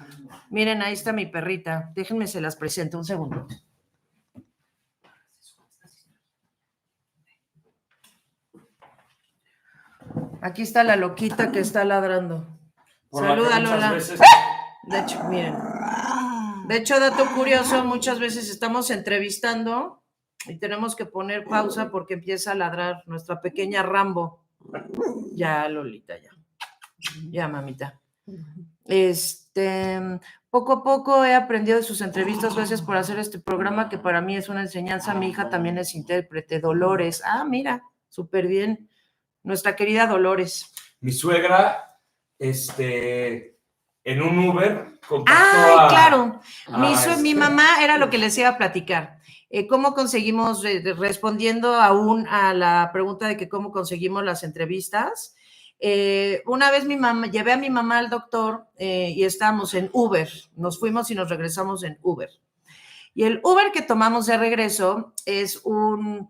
S1: Miren, ahí está mi perrita. Déjenme se las presento un segundo. Aquí está la loquita que está ladrando. Saluda, Lola. Veces... De hecho, miren. De hecho, dato curioso, muchas veces estamos entrevistando y tenemos que poner pausa porque empieza a ladrar nuestra pequeña Rambo. Ya, Lolita, ya. Ya, mamita. Poco a poco he aprendido de sus entrevistas, gracias por hacer este programa que para mí es una enseñanza. Mi hija también es intérprete. Dolores. Ah, mira, súper bien. Nuestra querida Dolores.
S2: Mi suegra, en un Uber
S1: contactó claro. Mi mamá era lo que les iba a platicar. ¿Cómo conseguimos, respondiendo aún a la pregunta de que cómo conseguimos las entrevistas? Una vez llevé a mi mamá al doctor y estábamos en Uber. Nos fuimos y nos regresamos en Uber. Y el Uber que tomamos de regreso es un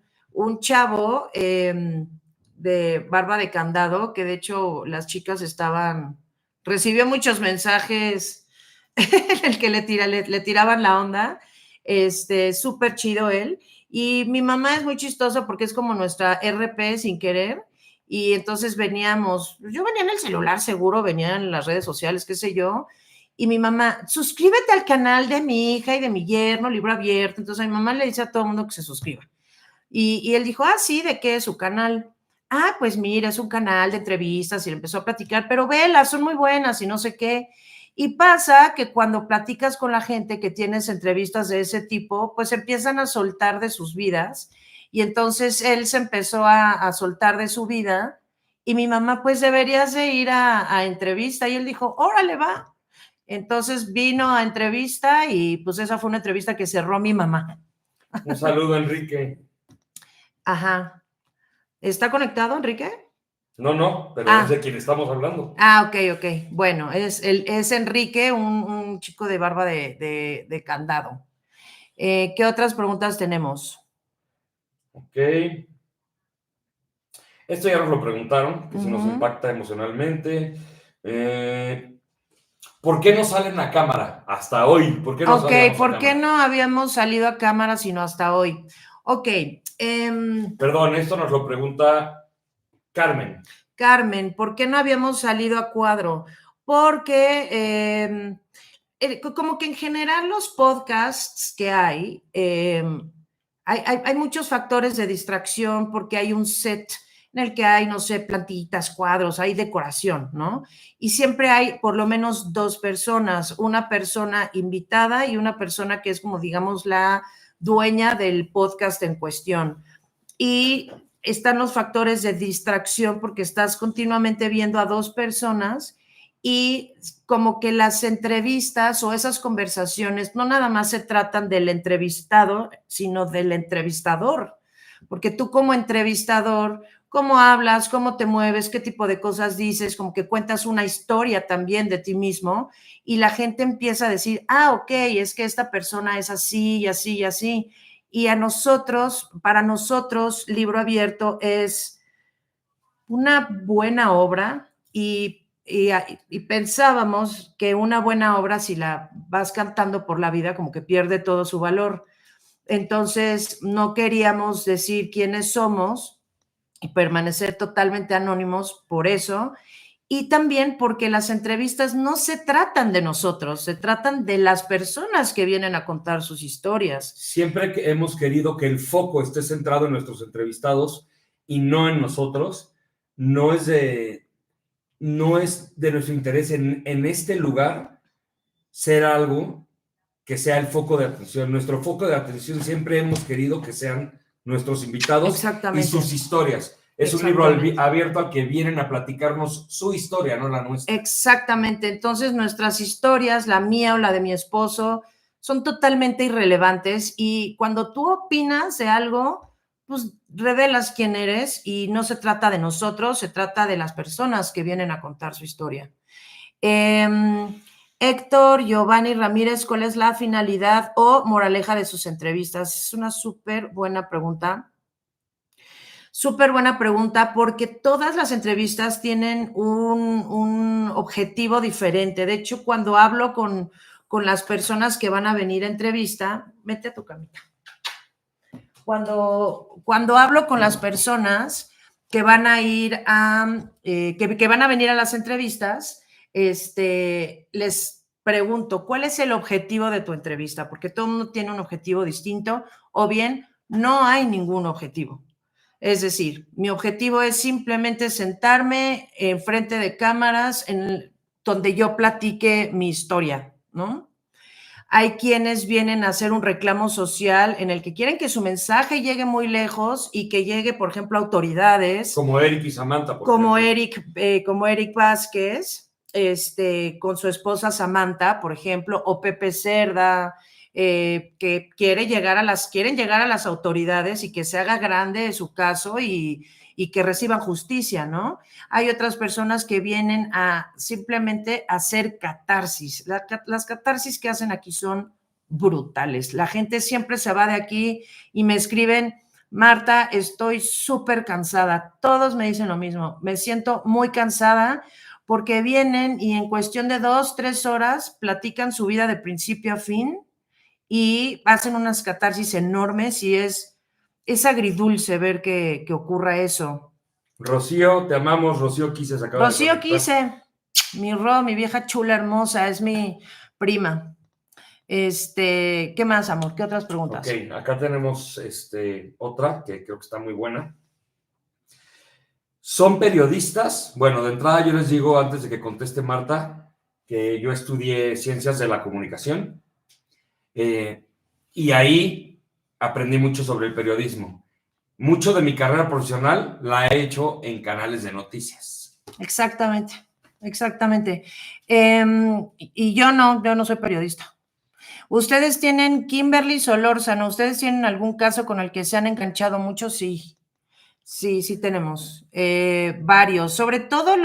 S1: chavo de barba de candado, que de hecho las chicas recibió muchos mensajes en el que le tiraban la onda, súper chido él. Y mi mamá es muy chistosa porque es como nuestra RP sin querer. Y entonces yo venía en el celular seguro, venía en las redes sociales, qué sé yo, y mi mamá, suscríbete al canal de mi hija y de mi yerno, Libro Abierto. Entonces a mi mamá le dice a todo el mundo que se suscriba. Y él dijo, sí, ¿de qué es su canal? Pues mira, es un canal de entrevistas, y le empezó a platicar, pero velas, son muy buenas y no sé qué. Y pasa que cuando platicas con la gente que tienes entrevistas de ese tipo, pues empiezan a soltar de sus vidas. Y entonces él se empezó a soltar de su vida y mi mamá, pues deberías de ir a entrevista. Y él dijo, órale, va. Entonces vino a entrevista y pues esa fue una entrevista que cerró mi mamá.
S2: Un saludo, Enrique.
S1: Ajá. ¿Está conectado, Enrique?
S2: No, pero es de quien estamos hablando.
S1: Ok. Bueno, es Enrique, un chico de barba de candado. ¿Qué otras preguntas tenemos?
S2: Ok. Esto ya nos lo preguntaron, que si nos impacta emocionalmente. ¿Por qué no salen a cámara hasta hoy? ¿Por qué no
S1: ¿por qué no habíamos salido a cámara sino hasta hoy? Ok.
S2: Perdón, esto nos lo pregunta Carmen.
S1: Carmen, ¿por qué no habíamos salido a cuadro? Porque como que en general los podcasts que hay muchos factores de distracción porque hay un set en el que hay, no sé, plantitas, cuadros, hay decoración, ¿no? Y siempre hay por lo menos dos personas, una persona invitada y una persona que es como, digamos, la dueña del podcast en cuestión. Y están los factores de distracción porque estás continuamente viendo a dos personas y como que las entrevistas o esas conversaciones no nada más se tratan del entrevistado, sino del entrevistador, porque tú como entrevistador cómo hablas, cómo te mueves, qué tipo de cosas dices, como que cuentas una historia también de ti mismo y la gente empieza a decir, ok, es que esta persona es así y así y así. Y a nosotros, para nosotros, Libro Abierto es una buena obra y pensábamos que una buena obra, si la vas cantando por la vida, como que pierde todo su valor. Entonces, no queríamos decir quiénes somos y permanecer totalmente anónimos por eso. Y también porque las entrevistas no se tratan de nosotros, se tratan de las personas que vienen a contar sus historias.
S2: Siempre que hemos querido que el foco esté centrado en nuestros entrevistados y no en nosotros. No es de, no es de nuestro interés en este lugar ser algo que sea el foco de atención. Nuestro foco de atención siempre hemos querido que sean nuestros invitados y sus historias. Es un libro abierto al que vienen a platicarnos su historia, no la nuestra.
S1: Exactamente. Entonces, nuestras historias, la mía o la de mi esposo, son totalmente irrelevantes y cuando tú opinas de algo, pues revelas quién eres y no se trata de nosotros, se trata de las personas que vienen a contar su historia. Héctor Giovanni Ramírez, ¿cuál es la finalidad o moraleja de sus entrevistas? Es una súper buena pregunta. Súper buena pregunta, porque todas las entrevistas tienen un objetivo diferente. De hecho, cuando hablo con las personas que van a venir a entrevista, vete a tu camita. Cuando hablo con las personas que van a ir a, que van a venir a las entrevistas, les pregunto, ¿cuál es el objetivo de tu entrevista? Porque todo el mundo tiene un objetivo distinto, o bien no hay ningún objetivo. Es decir, mi objetivo es simplemente sentarme enfrente de cámaras donde yo platique mi historia, ¿no? Hay quienes vienen a hacer un reclamo social en el que quieren que su mensaje llegue muy lejos y que llegue, por ejemplo, a autoridades.
S2: Como Eric y Samantha,
S1: como Eric Vázquez, con su esposa Samantha, por ejemplo, o Pepe Cerda, que quieren llegar a las autoridades y que se haga grande su caso y que reciban justicia, ¿no? Hay otras personas que vienen a simplemente hacer catarsis. Las catarsis que hacen aquí son brutales. La gente siempre se va de aquí y me escriben, Marta, estoy súper cansada. Todos me dicen lo mismo. Me siento muy cansada porque vienen y en cuestión de 2-3 horas platican su vida de principio a fin y hacen unas catarsis enormes y es agridulce ver que ocurra eso.
S2: Rocío, te amamos. Rocío Quise se acaba
S1: Rocío
S2: de
S1: Quise, mi vieja chula hermosa, es mi prima. ¿Qué más, amor? ¿Qué otras preguntas?
S2: Ok, acá tenemos otra que creo que está muy buena. ¿Son periodistas? Bueno, de entrada yo les digo, antes de que conteste Marta, que yo estudié Ciencias de la Comunicación y ahí aprendí mucho sobre el periodismo. Mucho de mi carrera profesional la he hecho en canales de noticias.
S1: Exactamente. Y yo no soy periodista. ¿Ustedes tienen, Kimberly Solórzano, ustedes tienen algún caso con el que se han enganchado mucho? Sí tenemos varios, sobre todo en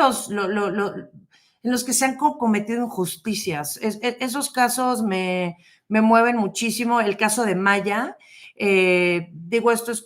S1: los que se han cometido injusticias. Esos casos me mueven muchísimo. El caso de Maya, digo, esto es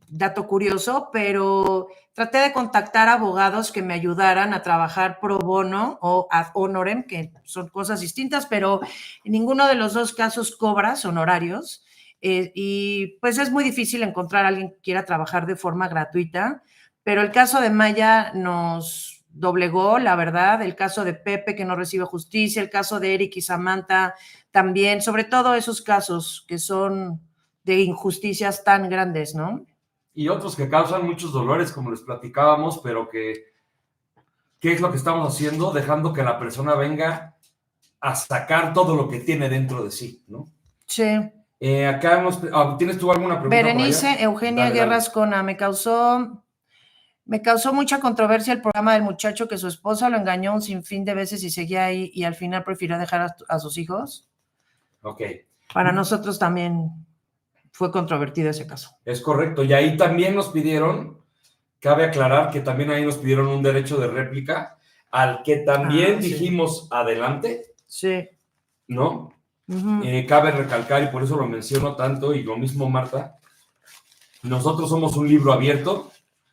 S1: dato curioso, pero traté de contactar abogados que me ayudaran a trabajar pro bono o ad honorem, que son cosas distintas, pero en ninguno de los dos casos cobras honorarios. Y pues es muy difícil encontrar a alguien que quiera trabajar de forma gratuita, pero el caso de Maya nos doblegó, la verdad, el caso de Pepe que no recibe justicia, el caso de Eric y Samantha también, sobre todo esos casos que son de injusticias tan grandes, ¿no?
S2: Y otros que causan muchos dolores, como les platicábamos, pero ¿qué es lo que estamos haciendo? Dejando que la persona venga a sacar todo lo que tiene dentro de sí, ¿no?
S1: Sí.
S2: Acá ¿tienes tú alguna pregunta?
S1: Berenice Eugenia Guerras Cona, me causó mucha controversia el programa del muchacho que su esposa lo engañó un sinfín de veces y seguía ahí y al final prefirió dejar a sus hijos.
S2: Ok.
S1: Para nosotros también fue controvertido ese caso.
S2: Es correcto. Y ahí también nos pidieron Cabe aclarar que también ahí nos pidieron un derecho de réplica, al que también dijimos adelante,
S1: sí,
S2: ¿no?
S1: Uh-huh.
S2: Cabe recalcar, y por eso lo menciono tanto, y lo mismo Marta, nosotros somos un libro abierto,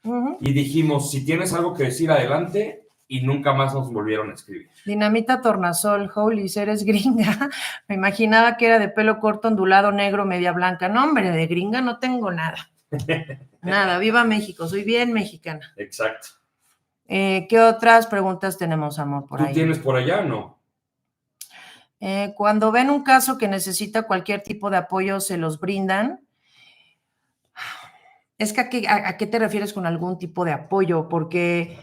S1: Uh-huh.
S2: y dijimos, si tienes algo que decir, adelante, y nunca más nos volvieron a escribir.
S1: Dinamita Tornasol, holy, eres gringa. Me imaginaba que era de pelo corto, ondulado, negro, media blanca. No, hombre, de gringa no tengo nada. Nada, viva México, soy bien mexicana.
S2: Exacto.
S1: ¿Qué otras preguntas tenemos, amor, por ahí?
S2: ¿Tú tienes por allá o no?
S1: Cuando ven un caso que necesita cualquier tipo de apoyo, ¿se los brindan? Es que ¿a qué te refieres con algún tipo de apoyo? Porque,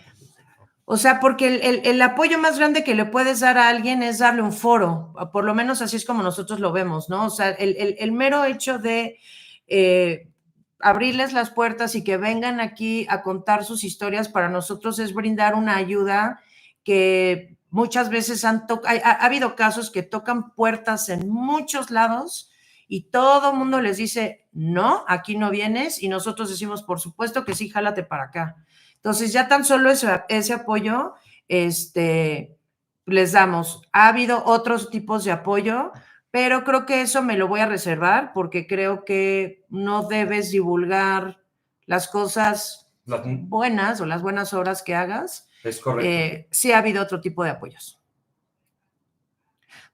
S1: o sea, porque el apoyo más grande que le puedes dar a alguien es darle un foro, por lo menos así es como nosotros lo vemos, ¿no? O sea, el mero hecho de abrirles las puertas y que vengan aquí a contar sus historias para nosotros es brindar una ayuda que muchas veces ha habido casos que tocan puertas en muchos lados y todo el mundo les dice, no, aquí no vienes, y nosotros decimos, por supuesto que sí, jálate para acá. Entonces, ya tan solo ese apoyo, les damos. Ha habido otros tipos de apoyo, pero creo que eso me lo voy a reservar porque creo que no debes divulgar las cosas buenas o las buenas obras que hagas.
S2: Es correcto.
S1: Sí ha habido otro tipo de apoyos.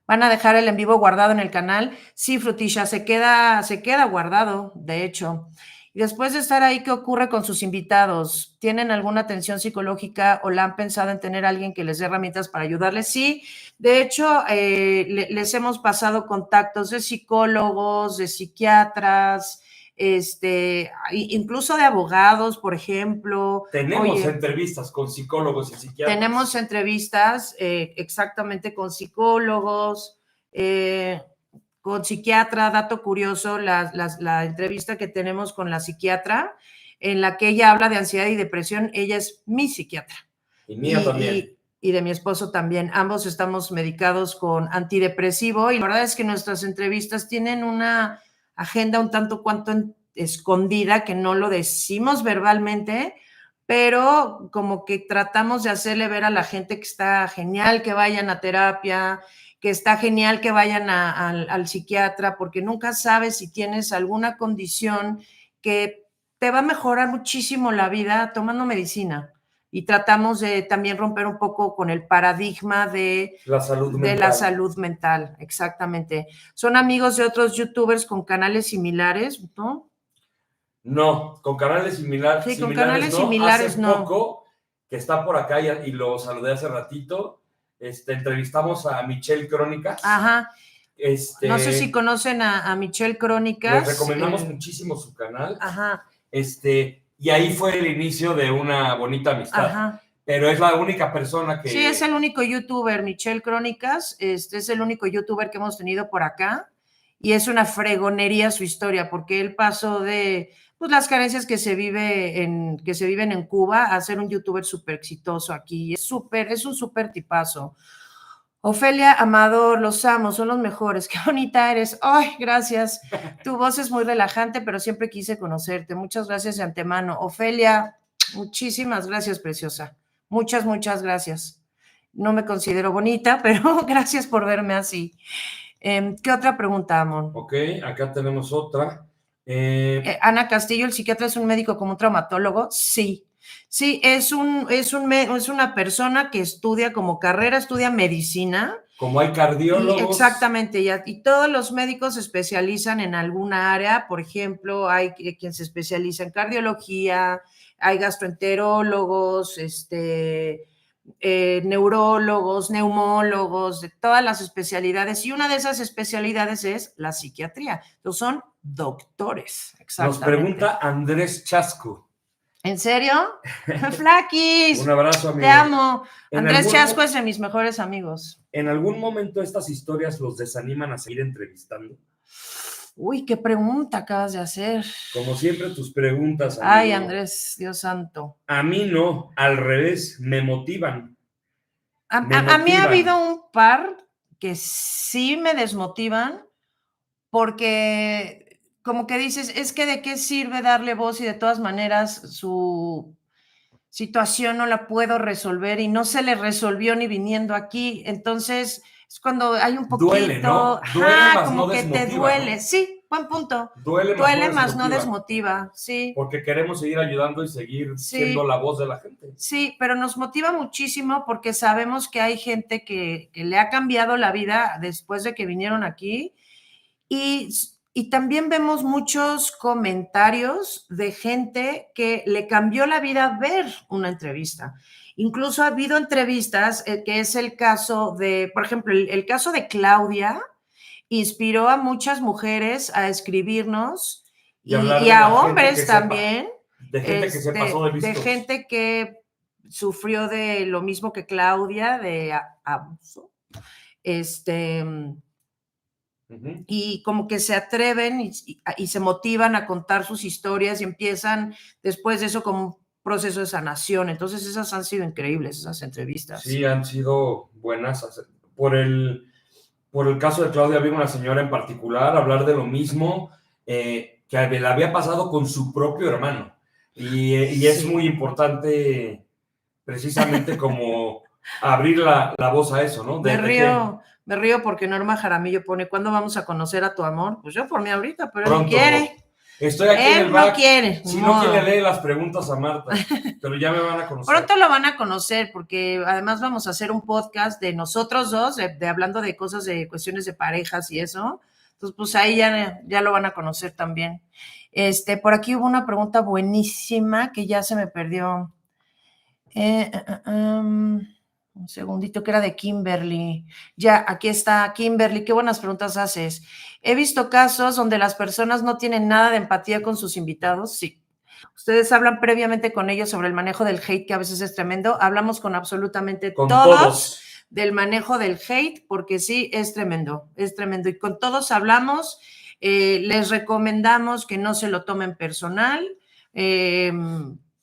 S1: ¿Van a dejar el en vivo guardado en el canal? Sí, Frutilla, se queda guardado, de hecho. Y después de estar ahí, ¿qué ocurre con sus invitados? ¿Tienen alguna atención psicológica o la han pensado en tener a alguien que les dé herramientas para ayudarles? Sí, de hecho, les hemos pasado contactos de psicólogos, de psiquiatras, incluso de abogados, por ejemplo.
S2: Tenemos entrevistas con psicólogos y psiquiatras.
S1: Tenemos entrevistas exactamente con psicólogos, con psiquiatra. Dato curioso, la entrevista que tenemos con la psiquiatra, en la que ella habla de ansiedad y depresión, ella es mi psiquiatra.
S2: Y mía también.
S1: Y de mi esposo también. Ambos estamos medicados con antidepresivo y la verdad es que nuestras entrevistas tienen una agenda un tanto cuanto escondida, que no lo decimos verbalmente, pero como que tratamos de hacerle ver a la gente que está genial que vayan a terapia, que está genial que vayan al psiquiatra, porque nunca sabes si tienes alguna condición que te va a mejorar muchísimo la vida tomando medicina. Y tratamos de también romper un poco con el paradigma de
S2: la salud
S1: mental, exactamente. ¿Son amigos de otros youtubers con canales similares, no?
S2: No, con canales similares.
S1: Sí, con canales similares
S2: hace poco, que está por acá y lo saludé hace ratito, entrevistamos a Michelle Crónicas.
S1: Ajá. No sé si conocen a Michelle Crónicas.
S2: Les recomendamos muchísimo su canal.
S1: Ajá.
S2: Y ahí fue el inicio de una bonita amistad.
S1: Ajá.
S2: Pero es la única persona que...
S1: Sí, es el único youtuber, Michelle Crónicas, es el único youtuber que hemos tenido por acá, y es una fregonería su historia, porque él pasó de pues, las carencias que se viven en Cuba a ser un youtuber súper exitoso aquí. Es un súper tipazo. Ofelia Amador, los amo, son los mejores. Qué bonita eres. Ay, gracias. Tu voz es muy relajante, pero siempre quise conocerte. Muchas gracias de antemano. Ofelia, muchísimas gracias, preciosa. Muchas, muchas gracias. No me considero bonita, pero gracias por verme así. ¿Qué otra pregunta, Amon?
S2: Ok, acá tenemos otra.
S1: Ana Castillo, ¿el psiquiatra es un médico como un traumatólogo? Sí. Sí, es una persona que estudia como carrera, estudia medicina.
S2: Como hay cardiólogos.
S1: Exactamente, y todos los médicos se especializan en alguna área. Por ejemplo, hay quien se especializa en cardiología, hay gastroenterólogos, neurólogos, neumólogos, de todas las especialidades, y una de esas especialidades es la psiquiatría. Entonces son doctores, exactamente.
S2: Nos pregunta Andrés Chasco.
S1: ¿En serio? Flaquis.
S2: Un abrazo, amigo.
S1: Te amo. Andrés Chasco es de mis mejores amigos.
S2: ¿En algún momento estas historias los desaniman a seguir entrevistando?
S1: Uy, qué pregunta acabas de hacer.
S2: Como siempre, tus preguntas, amigo.
S1: Ay, Andrés, Dios santo.
S2: A mí no, al revés, me motivan.
S1: A mí ha habido un par que sí me desmotivan, porque como que dices, es que de qué sirve darle voz y de todas maneras su situación no la puedo resolver y no se le resolvió ni viniendo aquí. Entonces, es cuando hay un poquito,
S2: duele, ¿no? Duele más
S1: como
S2: no
S1: que te
S2: desmotiva,
S1: duele.
S2: ¿no?
S1: Sí, buen punto.
S2: Duele
S1: Duele más no
S2: desmotiva.
S1: desmotiva, sí.
S2: Porque queremos seguir ayudando y seguir siendo
S1: Sí,
S2: la voz de la gente.
S1: sí, pero nos motiva muchísimo porque sabemos que hay gente que le ha cambiado la vida después de que vinieron aquí y, y también vemos muchos comentarios de gente que le cambió la vida ver una entrevista. Incluso ha habido entrevistas, que es el caso de, por ejemplo, el caso de Claudia, inspiró a muchas mujeres a escribirnos
S2: Y hablar de
S1: a
S2: la gente
S1: hombres
S2: que sepa,
S1: también,
S2: de gente que se pasó de
S1: de
S2: listos.
S1: gente que sufrió de lo mismo que Claudia, de abuso. Y como que se atreven y se motivan a contar sus historias y empiezan después de eso como un proceso de sanación. Entonces esas han sido increíbles, esas entrevistas.
S2: Sí, han sido buenas. Por el caso de Claudia, había una señora en particular, hablar de lo mismo que le había pasado con su propio hermano. Y es muy importante precisamente como abrir la voz a eso, ¿no?
S1: Me río porque Norma Jaramillo pone, ¿cuándo vamos a conocer a tu amor? Pues yo por mí ahorita, pero
S2: pronto,
S1: él no quiere.
S2: Estoy aquí en el back.
S1: No quiere.
S2: Si no quiere, lee las preguntas a Marta, pero ya me van a conocer.
S1: Pronto lo van a conocer porque además vamos a hacer un podcast de nosotros dos, de hablando de cosas, de cuestiones de parejas y eso. Entonces, pues ahí ya lo van a conocer también. Por aquí hubo una pregunta buenísima que ya se me perdió. Un segundito, que era de Kimberly. Ya, aquí está, Kimberly, qué buenas preguntas haces. He visto casos donde las personas no tienen nada de empatía con sus invitados. Sí. Ustedes hablan previamente con ellos sobre el manejo del hate, que a veces es tremendo. Hablamos con absolutamente todos del manejo del hate, porque sí, es tremendo, es tremendo. Y con todos hablamos, les recomendamos que no se lo tomen personal,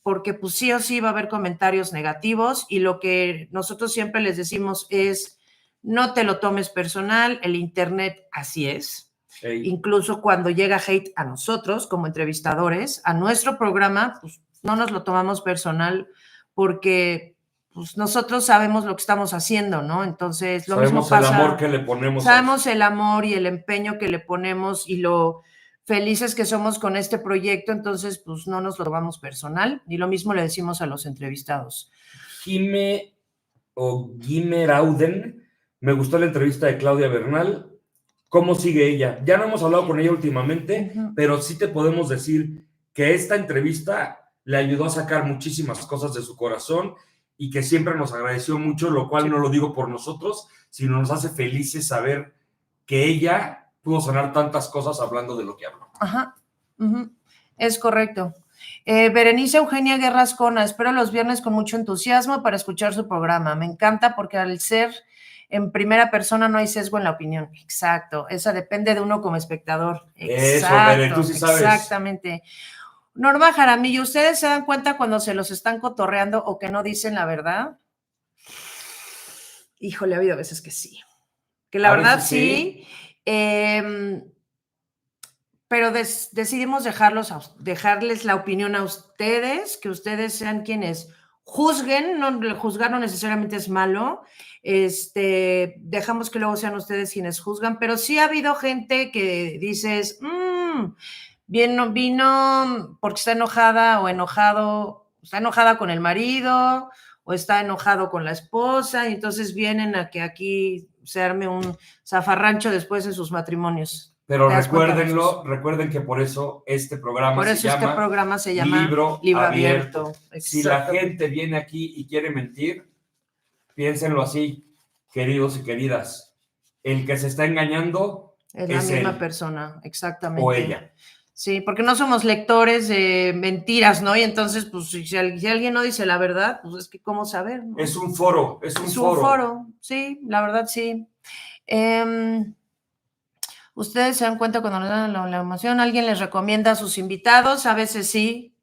S1: porque pues sí o sí va a haber comentarios negativos y lo que nosotros siempre les decimos es no te lo tomes personal, el internet así es. Hey. Incluso cuando llega hate a nosotros como entrevistadores, a nuestro programa, pues no nos lo tomamos personal porque pues nosotros sabemos lo que estamos haciendo, ¿no? Entonces, lo mismo pasa.
S2: Sabemos el amor que le ponemos.
S1: Sabemos el amor y el empeño que le ponemos y lo felices que somos con este proyecto, entonces pues no nos lo tomamos personal y lo mismo le decimos a los entrevistados.
S2: Gimerauden, me gustó la entrevista de Claudia Bernal. ¿Cómo sigue ella? Ya no hemos hablado con ella últimamente, pero sí te podemos decir que esta entrevista le ayudó a sacar muchísimas cosas de su corazón y que siempre nos agradeció mucho, lo cual no lo digo por nosotros, sino nos hace felices saber que ella pudo sanar tantas cosas hablando de lo que habló.
S1: Ajá, es correcto. Berenice Eugenia Guerrascona, espero los viernes con mucho entusiasmo para escuchar su programa. Me encanta porque al ser en primera persona no hay sesgo en la opinión. Exacto, esa depende de uno como espectador. Exacto,
S2: eso, Beren, tú sí sabes.
S1: Exactamente. Norma Jaramillo, ¿ustedes se dan cuenta cuando se los están cotorreando o que no dicen la verdad? Híjole, ha habido veces que sí. Que la verdad sí. Pero decidimos dejarles la opinión a ustedes, que ustedes sean quienes juzguen, juzgar no necesariamente es malo, dejamos que luego sean ustedes quienes juzgan, pero sí ha habido gente que dices, vino porque está enojada o enojado, está enojada con el marido o está enojado con la esposa y entonces vienen a que aquí se arme un zafarrancho después en sus matrimonios.
S2: Pero recuerden que por eso este programa
S1: se llama Libro Abierto.
S2: Si la gente viene aquí y quiere mentir, piénsenlo así, queridos y queridas. El que se está engañando
S1: es la misma persona, exactamente.
S2: O ella.
S1: Sí, porque no somos lectores de mentiras, ¿no? Y entonces, pues, si alguien no dice la verdad, pues es que ¿cómo saber? ¿No?
S2: Es un foro,
S1: es un foro. Sí, la verdad sí. Ustedes se dan cuenta cuando les dan la emoción, alguien les recomienda a sus invitados, a veces sí.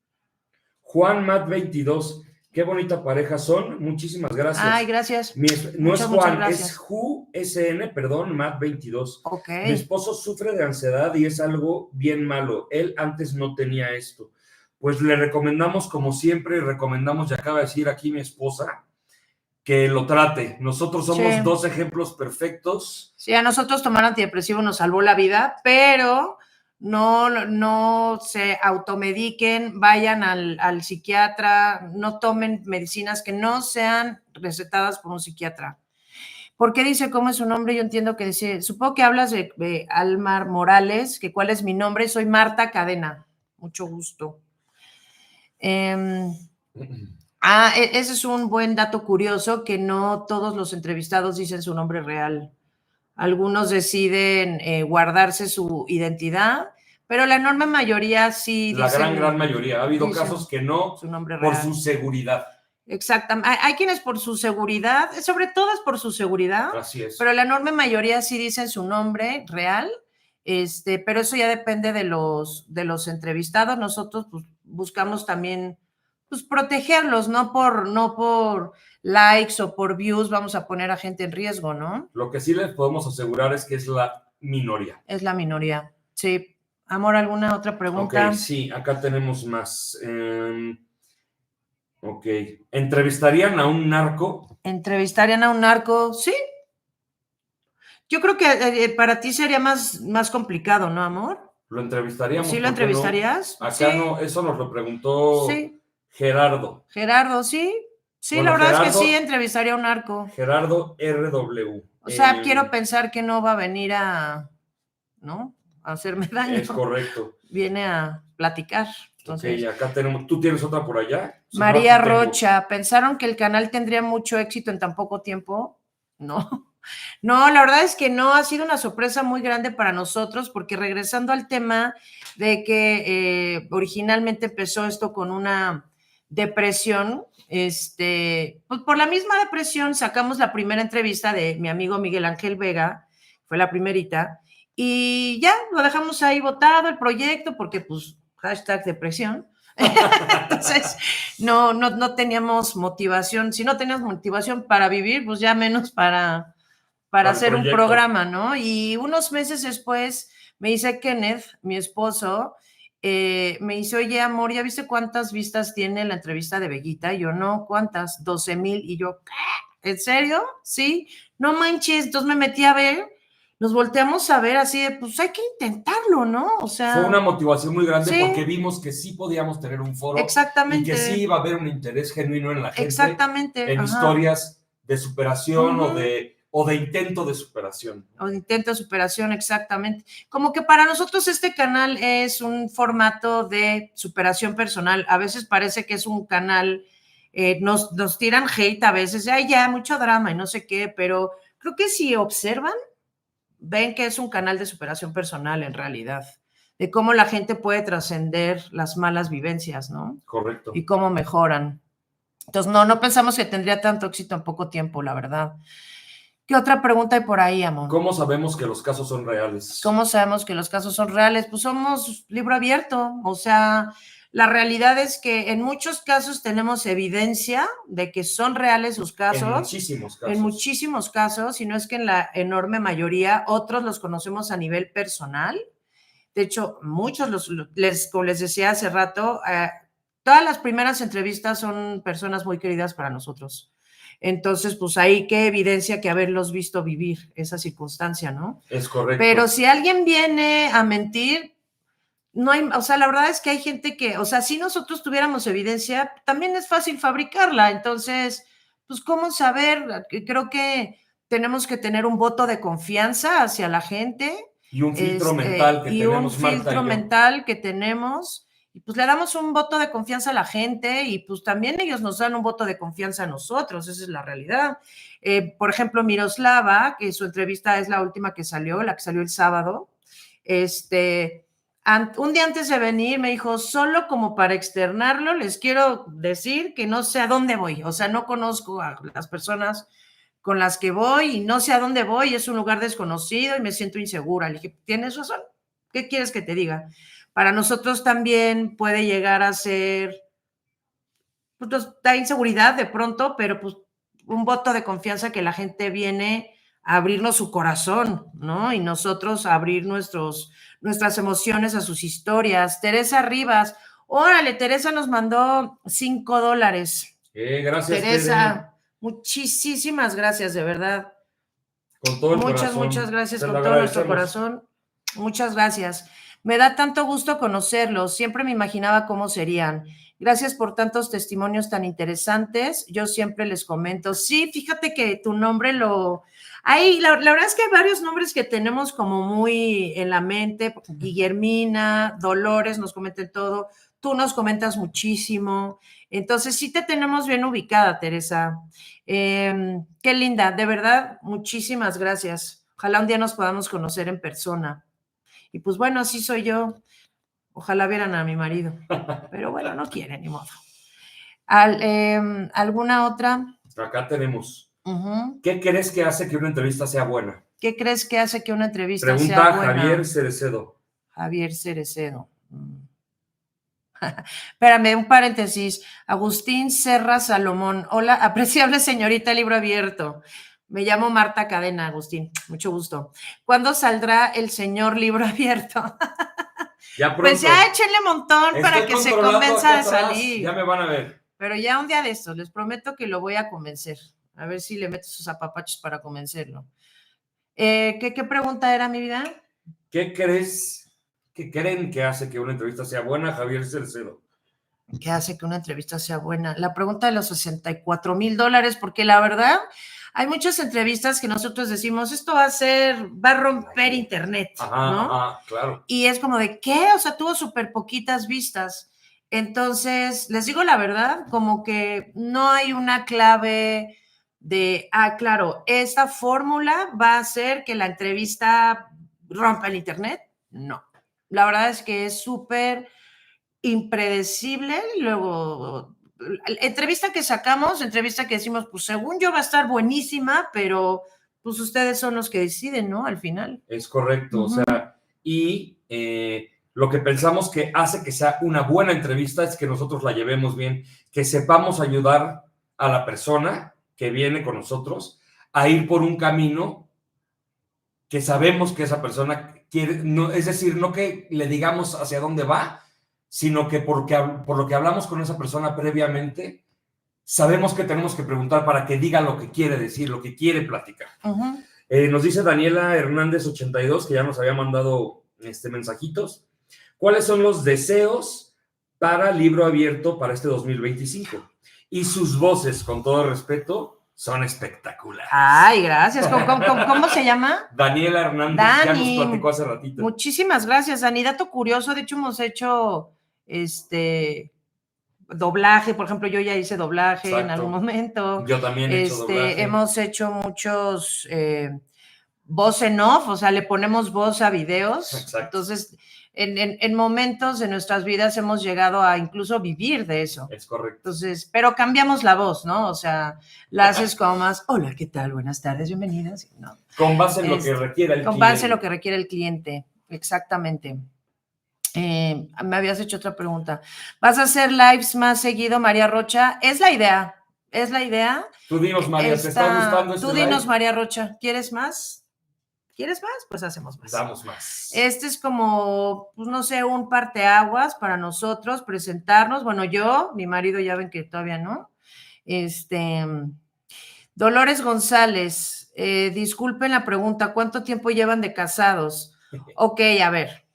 S2: Juan Matt 22, qué bonita pareja son, muchísimas gracias.
S1: Ay, gracias.
S2: No es Juan, es SN, Matt 22.
S1: Okay.
S2: Mi esposo sufre de ansiedad y es algo bien malo. Él antes no tenía esto. Pues le recomendamos, como siempre, recomendamos, ya acaba de decir aquí mi esposa, que lo trate. Nosotros somos
S1: Sí.
S2: 2 ejemplos perfectos.
S1: Sí, a nosotros tomar antidepresivo nos salvó la vida, pero no se automediquen, vayan al psiquiatra, no tomen medicinas que no sean recetadas por un psiquiatra. ¿Por qué dice cómo es su nombre? Yo entiendo que dice, supongo que hablas de Almar Morales, que cuál es mi nombre, soy Marta Cadena, mucho gusto. Ese es un buen dato curioso, que no todos los entrevistados dicen su nombre real. Algunos deciden guardarse su identidad, pero la enorme mayoría sí
S2: La
S1: dicen,
S2: gran mayoría. Ha habido casos que no,
S1: su nombre
S2: por
S1: real.
S2: su seguridad.
S1: Exactamente. Hay quienes por su seguridad, sobre todo es por su seguridad,
S2: Así es.
S1: pero la enorme mayoría sí dicen su nombre real, pero eso ya depende de los entrevistados. Nosotros pues, buscamos también pues, protegerlos, no por likes o por views vamos a poner a gente en riesgo, ¿no?
S2: Lo que sí les podemos asegurar es que es la minoría.
S1: Es la minoría, sí. Amor, ¿alguna otra pregunta?
S2: Ok, sí, acá tenemos más. Ok. ¿Entrevistarían a un narco?
S1: ¿Entrevistarían a un narco? Sí. Yo creo que para ti sería más complicado, ¿no, amor?
S2: Lo entrevistaríamos.
S1: ¿Sí lo
S2: ¿por qué no?
S1: entrevistarías?
S2: Acá
S1: Sí.
S2: no, eso nos lo preguntó
S1: Sí.
S2: Gerardo.
S1: Gerardo, sí. Sí,
S2: Bueno,
S1: la verdad
S2: Gerardo,
S1: es que sí entrevistaría a un narco.
S2: Gerardo RW.
S1: O sea, quiero pensar que no va a venir ¿no? A hacerme daño.
S2: Es correcto.
S1: Viene a platicar. Entonces,
S2: Ok, acá tenemos. ¿Tú tienes otra por allá? Si
S1: María
S2: no, aquí tengo.
S1: Rocha, ¿pensaron que el canal tendría mucho éxito en tan poco tiempo? No. No, la verdad es que no, ha sido una sorpresa muy grande para nosotros, porque regresando al tema de que originalmente empezó esto con una depresión, pues por la misma depresión sacamos la primera entrevista de mi amigo Miguel Ángel Vega, fue la primerita, y ya lo dejamos ahí botado el proyecto, porque pues hashtag depresión. Entonces, no teníamos motivación. Si no teníamos motivación para vivir, pues ya menos para hacer un programa, ¿no? Y unos meses después me dice Kenneth, mi esposo, me dice, oye, amor, ¿ya viste cuántas vistas tiene la entrevista de Veguita? Y yo, no, ¿cuántas? 12,000. Y yo, ¿qué? ¿En serio? Sí. No manches. Entonces me metí a ver, nos volteamos a ver así de, pues hay que intentarlo, ¿no? O sea.
S2: Fue una motivación muy grande,
S1: sí,
S2: porque vimos que sí podíamos tener un foro.
S1: Exactamente.
S2: Y que sí iba a haber un interés genuino en la gente.
S1: Exactamente.
S2: En
S1: Ajá.
S2: Historias de superación o de intento de superación.
S1: O de intento de superación, exactamente. Como que para nosotros este canal es un formato de superación personal. A veces parece que es un canal, nos tiran hate a veces, ay, ya, mucho drama y no sé qué, pero creo que si observan, ven que es un canal de superación personal en realidad, de cómo la gente puede trascender las malas vivencias, ¿no?
S2: Correcto.
S1: Y cómo mejoran. Entonces, no pensamos que tendría tanto éxito en poco tiempo, la verdad. ¿Qué otra pregunta hay por ahí, amor?
S2: ¿Cómo sabemos que los casos son reales?
S1: ¿Cómo sabemos que los casos son reales? Pues somos libro abierto. O sea, la realidad es que en muchos casos tenemos evidencia de que son reales sus casos.
S2: En muchísimos casos.
S1: En muchísimos casos, y no es que en la enorme mayoría, otros los conocemos a nivel personal. De hecho, muchos, como les decía hace rato, todas las primeras entrevistas son personas muy queridas para nosotros. Entonces, pues ahí qué evidencia que haberlos visto vivir esa circunstancia, ¿no?
S2: Es correcto.
S1: Pero si alguien viene a mentir, no hay, o sea, la verdad es que hay gente que, o sea, si nosotros tuviéramos evidencia, también es fácil fabricarla. Entonces, pues, ¿cómo saber? Creo que tenemos que tener un voto de confianza hacia la gente.
S2: Y un filtro mental que tenemos, Marta y yo.
S1: Y un filtro mental que tenemos. Y pues le damos un voto de confianza a la gente, y pues también ellos nos dan un voto de confianza a nosotros, esa es la realidad. Por ejemplo, Miroslava, que su entrevista es la última que salió, la que salió el sábado, un día antes de venir me dijo, solo como para externarlo, les quiero decir que no sé a dónde voy, o sea, no conozco a las personas con las que voy y no sé a dónde voy, es un lugar desconocido y me siento insegura. Le dije, ¿tienes razón? ¿Qué quieres que te diga? Para nosotros también puede llegar a ser, pues, da inseguridad de pronto, pero pues un voto de confianza que la gente viene a abrirnos su corazón, ¿no? Y nosotros a abrir nuestras emociones a sus historias. Teresa Rivas, Órale, Teresa nos mandó $5.
S2: Gracias,
S1: Teresa, muchísimas gracias, de verdad.
S2: Con todo el corazón.
S1: Muchas gracias,
S2: Te
S1: con
S2: lo
S1: todo nuestro
S2: agradecemos.
S1: corazón. Muchas gracias. Me da tanto gusto conocerlos. Siempre me imaginaba cómo serían. Gracias por tantos testimonios tan interesantes. Yo siempre les comento. Sí, fíjate que tu nombre lo... la verdad es que hay varios nombres que tenemos como muy en la mente. Guillermina, Dolores nos comentan todo. Tú nos comentas muchísimo. Entonces sí te tenemos bien ubicada, Teresa. Qué linda, de verdad, muchísimas gracias. Ojalá un día nos podamos conocer en persona. Y pues bueno, así soy yo. Ojalá vieran a mi marido. Pero bueno, no quiere, ni modo. ¿Alguna otra?
S2: Acá tenemos.
S1: Uh-huh.
S2: ¿Qué crees que hace que una entrevista sea buena?
S1: ¿Qué crees que hace que una entrevista
S2: Pregunta
S1: sea buena?
S2: Javier Cerecedo.
S1: Javier Cerecedo. Espérame, un paréntesis. Agustín Serra Salomón. Hola, apreciable señorita Libro Abierto. Me llamo Marta Cadena, Agustín. Mucho gusto. ¿Cuándo saldrá el señor Libro Abierto?
S2: Ya pronto.
S1: Pues ya échenle montón para que se convenza de salir.
S2: Ya me van a ver.
S1: Pero ya un día de estos, les prometo que lo voy a convencer. A ver si le meto sus apapachos para convencerlo. ¿Qué pregunta era, mi vida?
S2: ¿Qué creen que hace que una entrevista sea buena, Javier Cercedo?
S1: ¿Qué hace que una entrevista sea buena? La pregunta de los $64,000, porque la verdad, hay muchas entrevistas que nosotros decimos, esto va a romper internet,
S2: ajá,
S1: ¿no?
S2: Ajá, claro.
S1: Y es como de, ¿qué? O sea, tuvo súper poquitas vistas. Entonces, les digo la verdad, como que no hay una clave de, claro, esta fórmula va a hacer que la entrevista rompa el internet. No. La verdad es que es súper impredecible. Luego, entrevista que sacamos, entrevista que decimos, pues según yo va a estar buenísima, pero pues ustedes son los que deciden, ¿no? Al final.
S2: Es correcto, o sea, y lo que pensamos que hace que sea una buena entrevista es que nosotros la llevemos bien, que sepamos ayudar a la persona que viene con nosotros a ir por un camino que sabemos que esa persona quiere, no, es decir, no que le digamos hacia dónde va, sino que por lo que hablamos con esa persona previamente, sabemos que tenemos que preguntar para que diga lo que quiere decir, lo que quiere platicar.
S1: Uh-huh.
S2: Nos dice Daniela Hernández 82, que ya nos había mandado mensajitos. ¿Cuáles son los deseos para Libro Abierto para este 2025? Y sus voces, con todo respeto, son espectaculares.
S1: Ay, gracias. ¿Cómo se llama?
S2: Daniela Hernández,
S1: Dani,
S2: ya nos platicó hace ratito.
S1: Muchísimas gracias, Dani. Dato curioso, de hecho hemos hecho doblaje, por ejemplo, yo ya hice doblaje. Exacto. En algún momento.
S2: Yo también he hecho doblaje.
S1: Hemos hecho muchos voz en off, o sea, le ponemos voz a videos. Exacto. Entonces, en momentos de nuestras vidas hemos llegado a incluso vivir de eso.
S2: Es correcto.
S1: Entonces, pero cambiamos la voz, ¿no? O sea, la haces como más, hola, ¿qué tal? Buenas tardes, bienvenidas. ¿No?
S2: Con base en lo que requiera el cliente.
S1: Con base en lo que requiere el cliente, exactamente. Me habías hecho otra pregunta. ¿Vas a hacer lives más seguido, María Rocha? Es la idea.
S2: Tú dinos, María, ¿te está gustando este
S1: Tú dinos,
S2: live?
S1: María Rocha, ¿quieres más? ¿Quieres más? Pues hacemos más.
S2: Damos más.
S1: Este es como, pues no sé, un parteaguas para nosotros, presentarnos. Bueno, yo, mi marido ya ven que todavía no. Dolores González, disculpen la pregunta, ¿cuánto tiempo llevan de casados? Ok, a ver.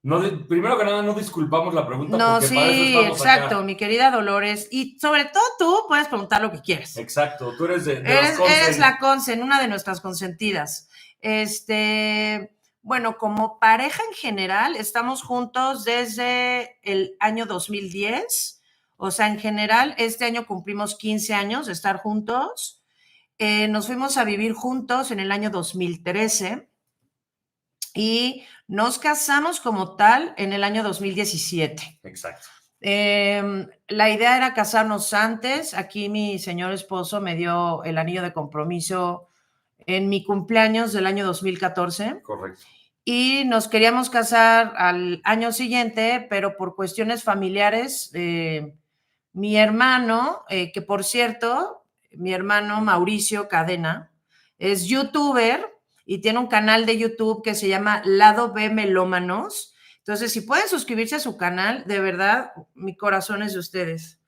S2: No, primero que nada, no disculpamos la pregunta.
S1: No,
S2: porque
S1: sí,
S2: para eso estamos
S1: exacto,
S2: acá.
S1: Mi querida Dolores. Y sobre todo tú puedes preguntar lo que quieras.
S2: Exacto, tú eres
S1: eres la consen, una de nuestras consentidas. Bueno, como pareja en general, estamos juntos desde el año 2010. O sea, en general, este año cumplimos 15 años de estar juntos. Nos fuimos a vivir juntos en el año 2013 y nos casamos como tal en el año 2017.
S2: Exacto.
S1: La idea era casarnos antes. Aquí mi señor esposo me dio el anillo de compromiso en mi cumpleaños del año 2014.
S2: Correcto.
S1: Y nos queríamos casar al año siguiente, pero por cuestiones familiares, mi hermano, que por cierto, mi hermano Mauricio Cadena, es youtuber y tiene un canal de YouTube que se llama Lado B Melómanos, Entonces, si pueden suscribirse a su canal, de verdad, mi corazón es de ustedes.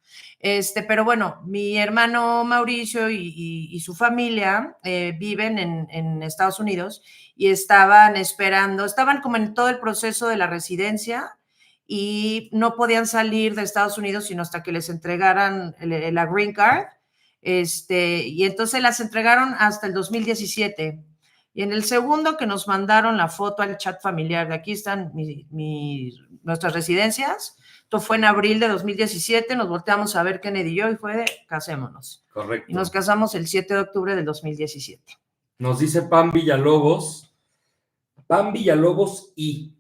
S1: Pero bueno, mi hermano Mauricio y su familia viven en Estados Unidos y estaban esperando, estaban como en todo el proceso de la residencia y no podían salir de Estados Unidos sino hasta que les entregaran la green card. Y entonces las entregaron hasta el 2017. Y en el segundo que nos mandaron la foto al chat familiar, de aquí están nuestras residencias, esto fue en abril de 2017, nos volteamos a ver Kennedy y yo y fue de casémonos.
S2: Correcto.
S1: Y nos casamos el 7 de octubre del 2017.
S2: Nos dice Pam Villalobos y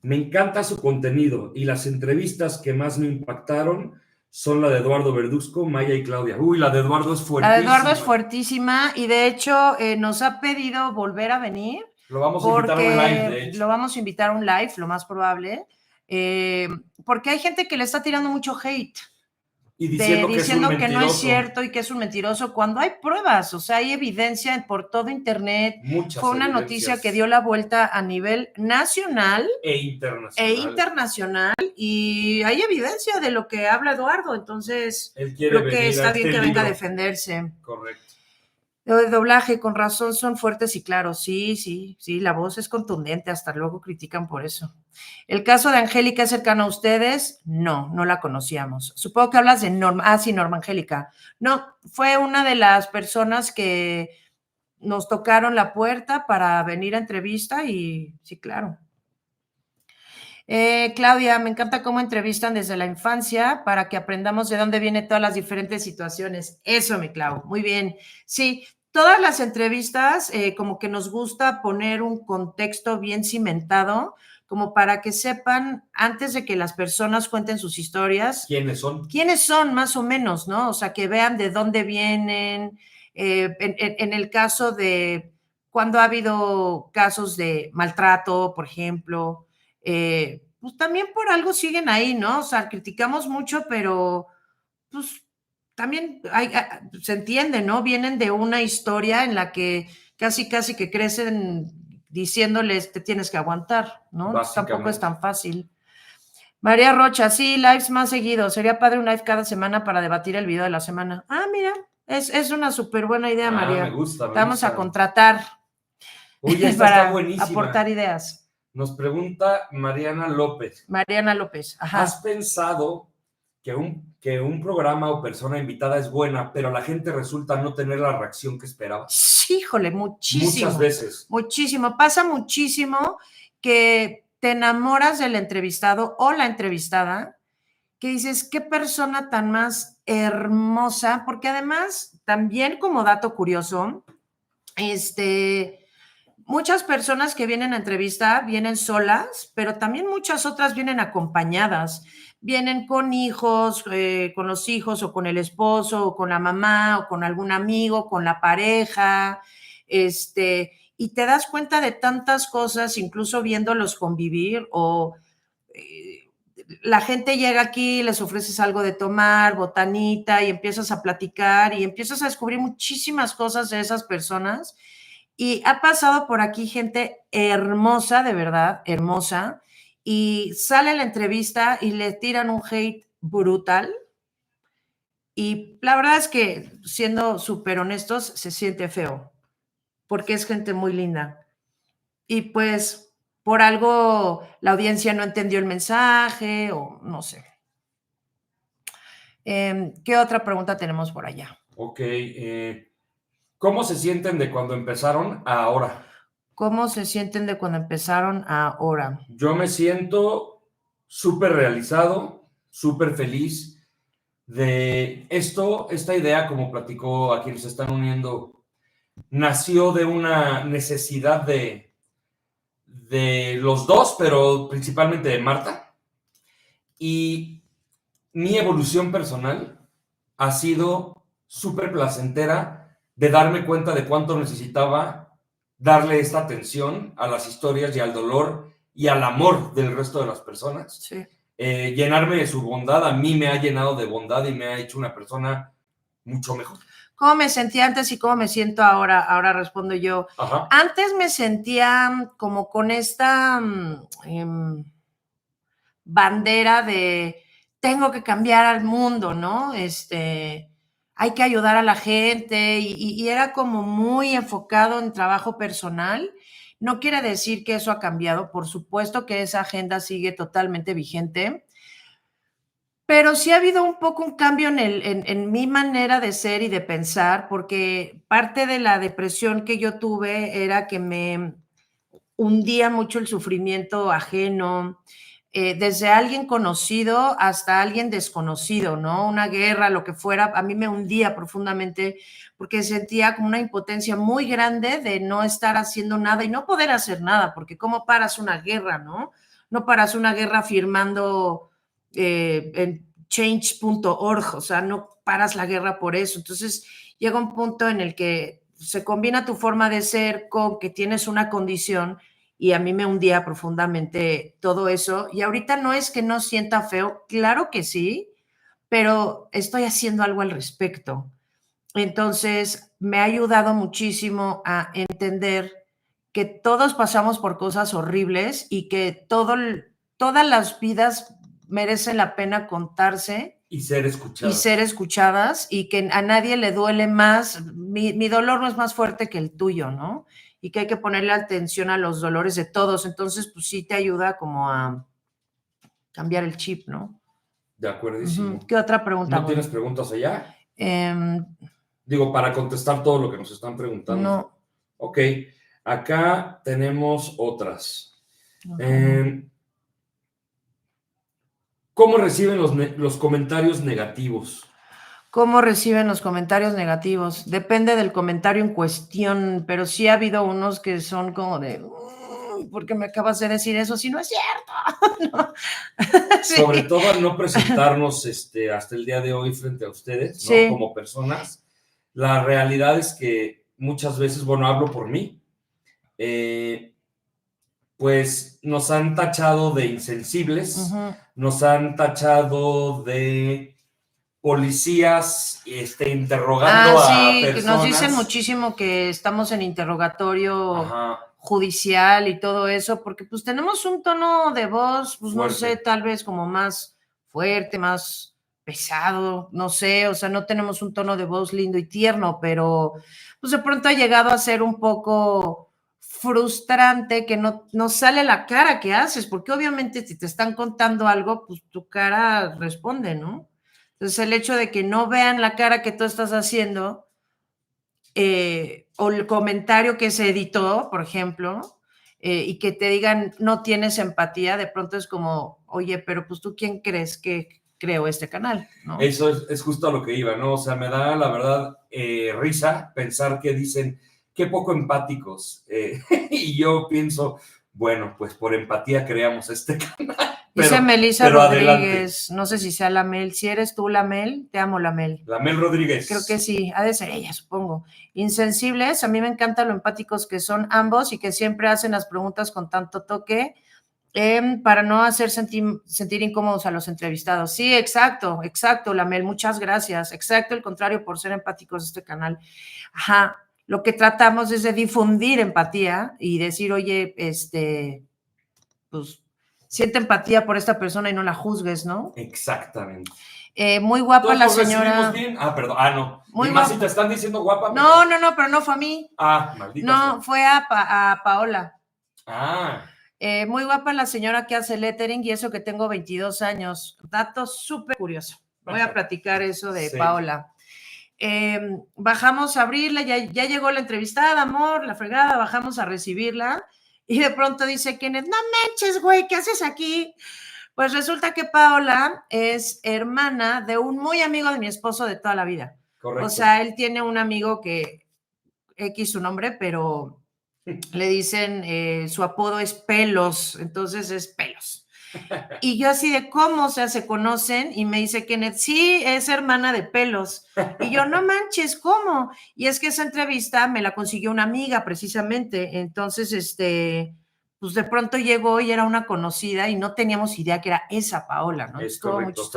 S2: me encanta su contenido y las entrevistas que más me impactaron son la de Eduardo Verduzco, Maya y Claudia. Uy, la de Eduardo es fuertísima.
S1: La de Eduardo es fuertísima y de hecho nos ha pedido volver a venir.
S2: Lo vamos a invitar a un live, de hecho.
S1: Lo vamos a invitar a un live, lo más probable, porque hay gente que le está tirando mucho hate.
S2: Y diciendo
S1: que no es cierto y que es un mentiroso, cuando hay pruebas, o sea, hay evidencia por todo internet.
S2: Muchas
S1: Fue una noticia que dio la vuelta a nivel nacional
S2: e
S1: internacional y hay evidencia de lo que habla Eduardo, entonces
S2: creo
S1: que está bien que venga a defenderse.
S2: Correcto.
S1: De doblaje, con razón, son fuertes y claros. Sí, la voz es contundente, hasta luego critican por eso. ¿El caso de Angélica es cercano a ustedes? No la conocíamos. Supongo que hablas de Norma. Sí, Norma Angélica. No, fue una de las personas que nos tocaron la puerta para venir a entrevista y sí, claro. Claudia, me encanta cómo entrevistan desde la infancia para que aprendamos de dónde vienen todas las diferentes situaciones. Eso, mi Clau, muy bien. Sí, todas las entrevistas como que nos gusta poner un contexto bien cimentado, como para que sepan, antes de que las personas cuenten sus historias, ¿Quiénes son, más o menos, ¿no? O sea, que vean de dónde vienen. En el caso de cuando ha habido casos de maltrato, por ejemplo, pues también por algo siguen ahí, ¿no? O sea, criticamos mucho, pero pues también se entiende, ¿no? Vienen de una historia en la que casi que crecen diciéndoles te tienes que aguantar, ¿no? Tampoco es tan fácil. María Rocha, sí, lives más seguidos. Sería padre un live cada semana para debatir el video de la semana. Ah, mira, es una súper buena idea, María.
S2: Me gusta.
S1: Te vamos a contratar.
S2: Oye, esta
S1: para
S2: está buenísima.
S1: Aportar ideas.
S2: Nos pregunta Mariana López.
S1: Ajá.
S2: ¿Has pensado que un programa o persona invitada es buena, pero la gente resulta no tener la reacción que esperaba?
S1: Sí, híjole, muchísimo.
S2: Muchas veces.
S1: Muchísimo. Pasa muchísimo que te enamoras del entrevistado o la entrevistada, que dices, qué persona tan más hermosa, porque además, también como dato curioso, muchas personas que vienen a entrevista vienen solas, pero también muchas otras vienen acompañadas. Vienen con hijos, con los hijos o con el esposo o con la mamá o con algún amigo, con la pareja, y te das cuenta de tantas cosas, incluso viéndolos convivir o la gente llega aquí, les ofreces algo de tomar, botanita y empiezas a platicar y empiezas a descubrir muchísimas cosas de esas personas. Y ha pasado por aquí gente hermosa, de verdad, hermosa, y sale la entrevista y le tiran un hate brutal. Y la verdad es que, siendo súper honestos, se siente feo, porque es gente muy linda. Y pues, por algo, la audiencia no entendió el mensaje o no sé. ¿Qué otra pregunta tenemos por allá?
S2: Ok, ¿cómo se sienten de cuando empezaron a ahora?
S1: ¿Cómo se sienten de cuando empezaron a ahora?
S2: Yo me siento súper realizado, súper feliz de esta idea, como platicó a quienes se están uniendo, nació de una necesidad de los dos, pero principalmente de Marta. Y mi evolución personal ha sido súper placentera de darme cuenta de cuánto necesitaba darle esta atención a las historias y al dolor y al amor del resto de las personas.
S1: Sí.
S2: Llenarme de su bondad, a mí me ha llenado de bondad y me ha hecho una persona mucho mejor.
S1: ¿Cómo me sentía antes y cómo me siento ahora? Ahora respondo yo.
S2: Ajá.
S1: Antes me sentía como con esta bandera de tengo que cambiar al mundo, ¿no? Hay que ayudar a la gente y era como muy enfocado en trabajo personal. No quiere decir que eso ha cambiado, por supuesto que esa agenda sigue totalmente vigente, pero sí ha habido un poco un cambio en mi manera de ser y de pensar, porque parte de la depresión que yo tuve era que me hundía mucho el sufrimiento ajeno, desde alguien conocido hasta alguien desconocido, ¿no? Una guerra, lo que fuera, a mí me hundía profundamente porque sentía como una impotencia muy grande de no estar haciendo nada y no poder hacer nada, porque ¿cómo paras una guerra, no? No paras una guerra firmando en change.org, o sea, no paras la guerra por eso. Entonces llega un punto en el que se combina tu forma de ser con que tienes una condición y a mí me hundía profundamente todo eso. Y ahorita no es que no sienta feo, claro que sí, pero estoy haciendo algo al respecto. Entonces, me ha ayudado muchísimo a entender que todos pasamos por cosas horribles y que todas las vidas merecen la pena contarse
S2: Y ser
S1: escuchadas y que a nadie le duele más, mi dolor no es más fuerte que el tuyo, ¿no? Y que hay que ponerle atención a los dolores de todos. Entonces, pues sí te ayuda como a cambiar el chip, ¿no?
S2: De acuerdísimo.
S1: ¿Qué otra pregunta?
S2: ¿No tienes preguntas allá?
S1: Eh,
S2: Digo, para contestar todo lo que nos están preguntando.
S1: No.
S2: Ok, acá tenemos otras.
S1: Okay.
S2: ¿Cómo reciben los comentarios negativos?
S1: ¿Cómo reciben los comentarios negativos? Depende del comentario en cuestión, pero sí ha habido unos que son como de, ¿por qué me acabas de decir eso si no es cierto? ¿No?
S2: Sí. Sobre todo al no presentarnos hasta el día de hoy frente a ustedes, ¿no?
S1: Sí.
S2: Como personas. La realidad es que muchas veces, bueno, hablo por mí, pues nos han tachado de insensibles, nos han tachado de policías interrogando a personas.
S1: Que nos dicen muchísimo que estamos en interrogatorio judicial y todo eso, porque pues tenemos un tono de voz, pues fuerte. No sé, tal vez como más fuerte, más pesado, no sé, o sea, no tenemos un tono de voz lindo y tierno, pero pues de pronto ha llegado a ser un poco frustrante que no sale la cara que haces, porque obviamente si te están contando algo, pues tu cara responde, ¿no? Entonces, el hecho de que no vean la cara que tú estás haciendo, o el comentario que se editó, por ejemplo, y que te digan no tienes empatía, de pronto es como, oye, pero pues tú quién crees que creó este canal, ¿no?
S2: Eso es justo a lo que iba, ¿no? O sea, me da la verdad risa pensar que dicen qué poco empáticos. Y yo pienso, bueno, pues por empatía creamos este canal.
S1: Dice Melissa Rodríguez, adelante. No sé si sea la Mel, si eres tú la Mel, te amo la Mel.
S2: La Mel Rodríguez.
S1: Creo que sí, ha de ser ella, supongo. Insensibles, a mí me encanta lo empáticos que son ambos y que siempre hacen las preguntas con tanto toque para no hacer sentir incómodos a los entrevistados. Sí, exacto, la Mel, muchas gracias. Exacto, el contrario, por ser empáticos este canal. Ajá, lo que tratamos es de difundir empatía y decir, oye, pues siente empatía por esta persona y no la juzgues, ¿no?
S2: Exactamente.
S1: Muy guapa la señora.
S2: Bien? Ah, perdón. Ah, no.
S1: Muy
S2: más si te están diciendo guapa.
S1: No, pero no fue a mí.
S2: Ah, maldita.
S1: No, fue a Paola.
S2: Ah.
S1: Muy guapa la señora que hace lettering y eso que tengo 22 años. Dato súper curioso. Voy a platicar eso de Paola. Bajamos a abrirla, ya llegó la entrevistada, amor, la fregada, bajamos a recibirla. Y de pronto dice Kenneth, no manches, güey, ¿qué haces aquí? Pues resulta que Paola es hermana de un muy amigo de mi esposo de toda la vida.
S2: Correcto.
S1: O sea, él tiene un amigo que, X su nombre, pero le dicen, su apodo es Pelos, entonces es Pelos. Y yo así de, ¿cómo? O sea, se conocen y me dice Kenneth, sí, es hermana de Pelos. Y yo, no manches, ¿cómo? Y es que esa entrevista me la consiguió una amiga precisamente, entonces, pues de pronto llegó y era una conocida y no teníamos idea que era esa Paola, ¿no?
S2: Es correcto,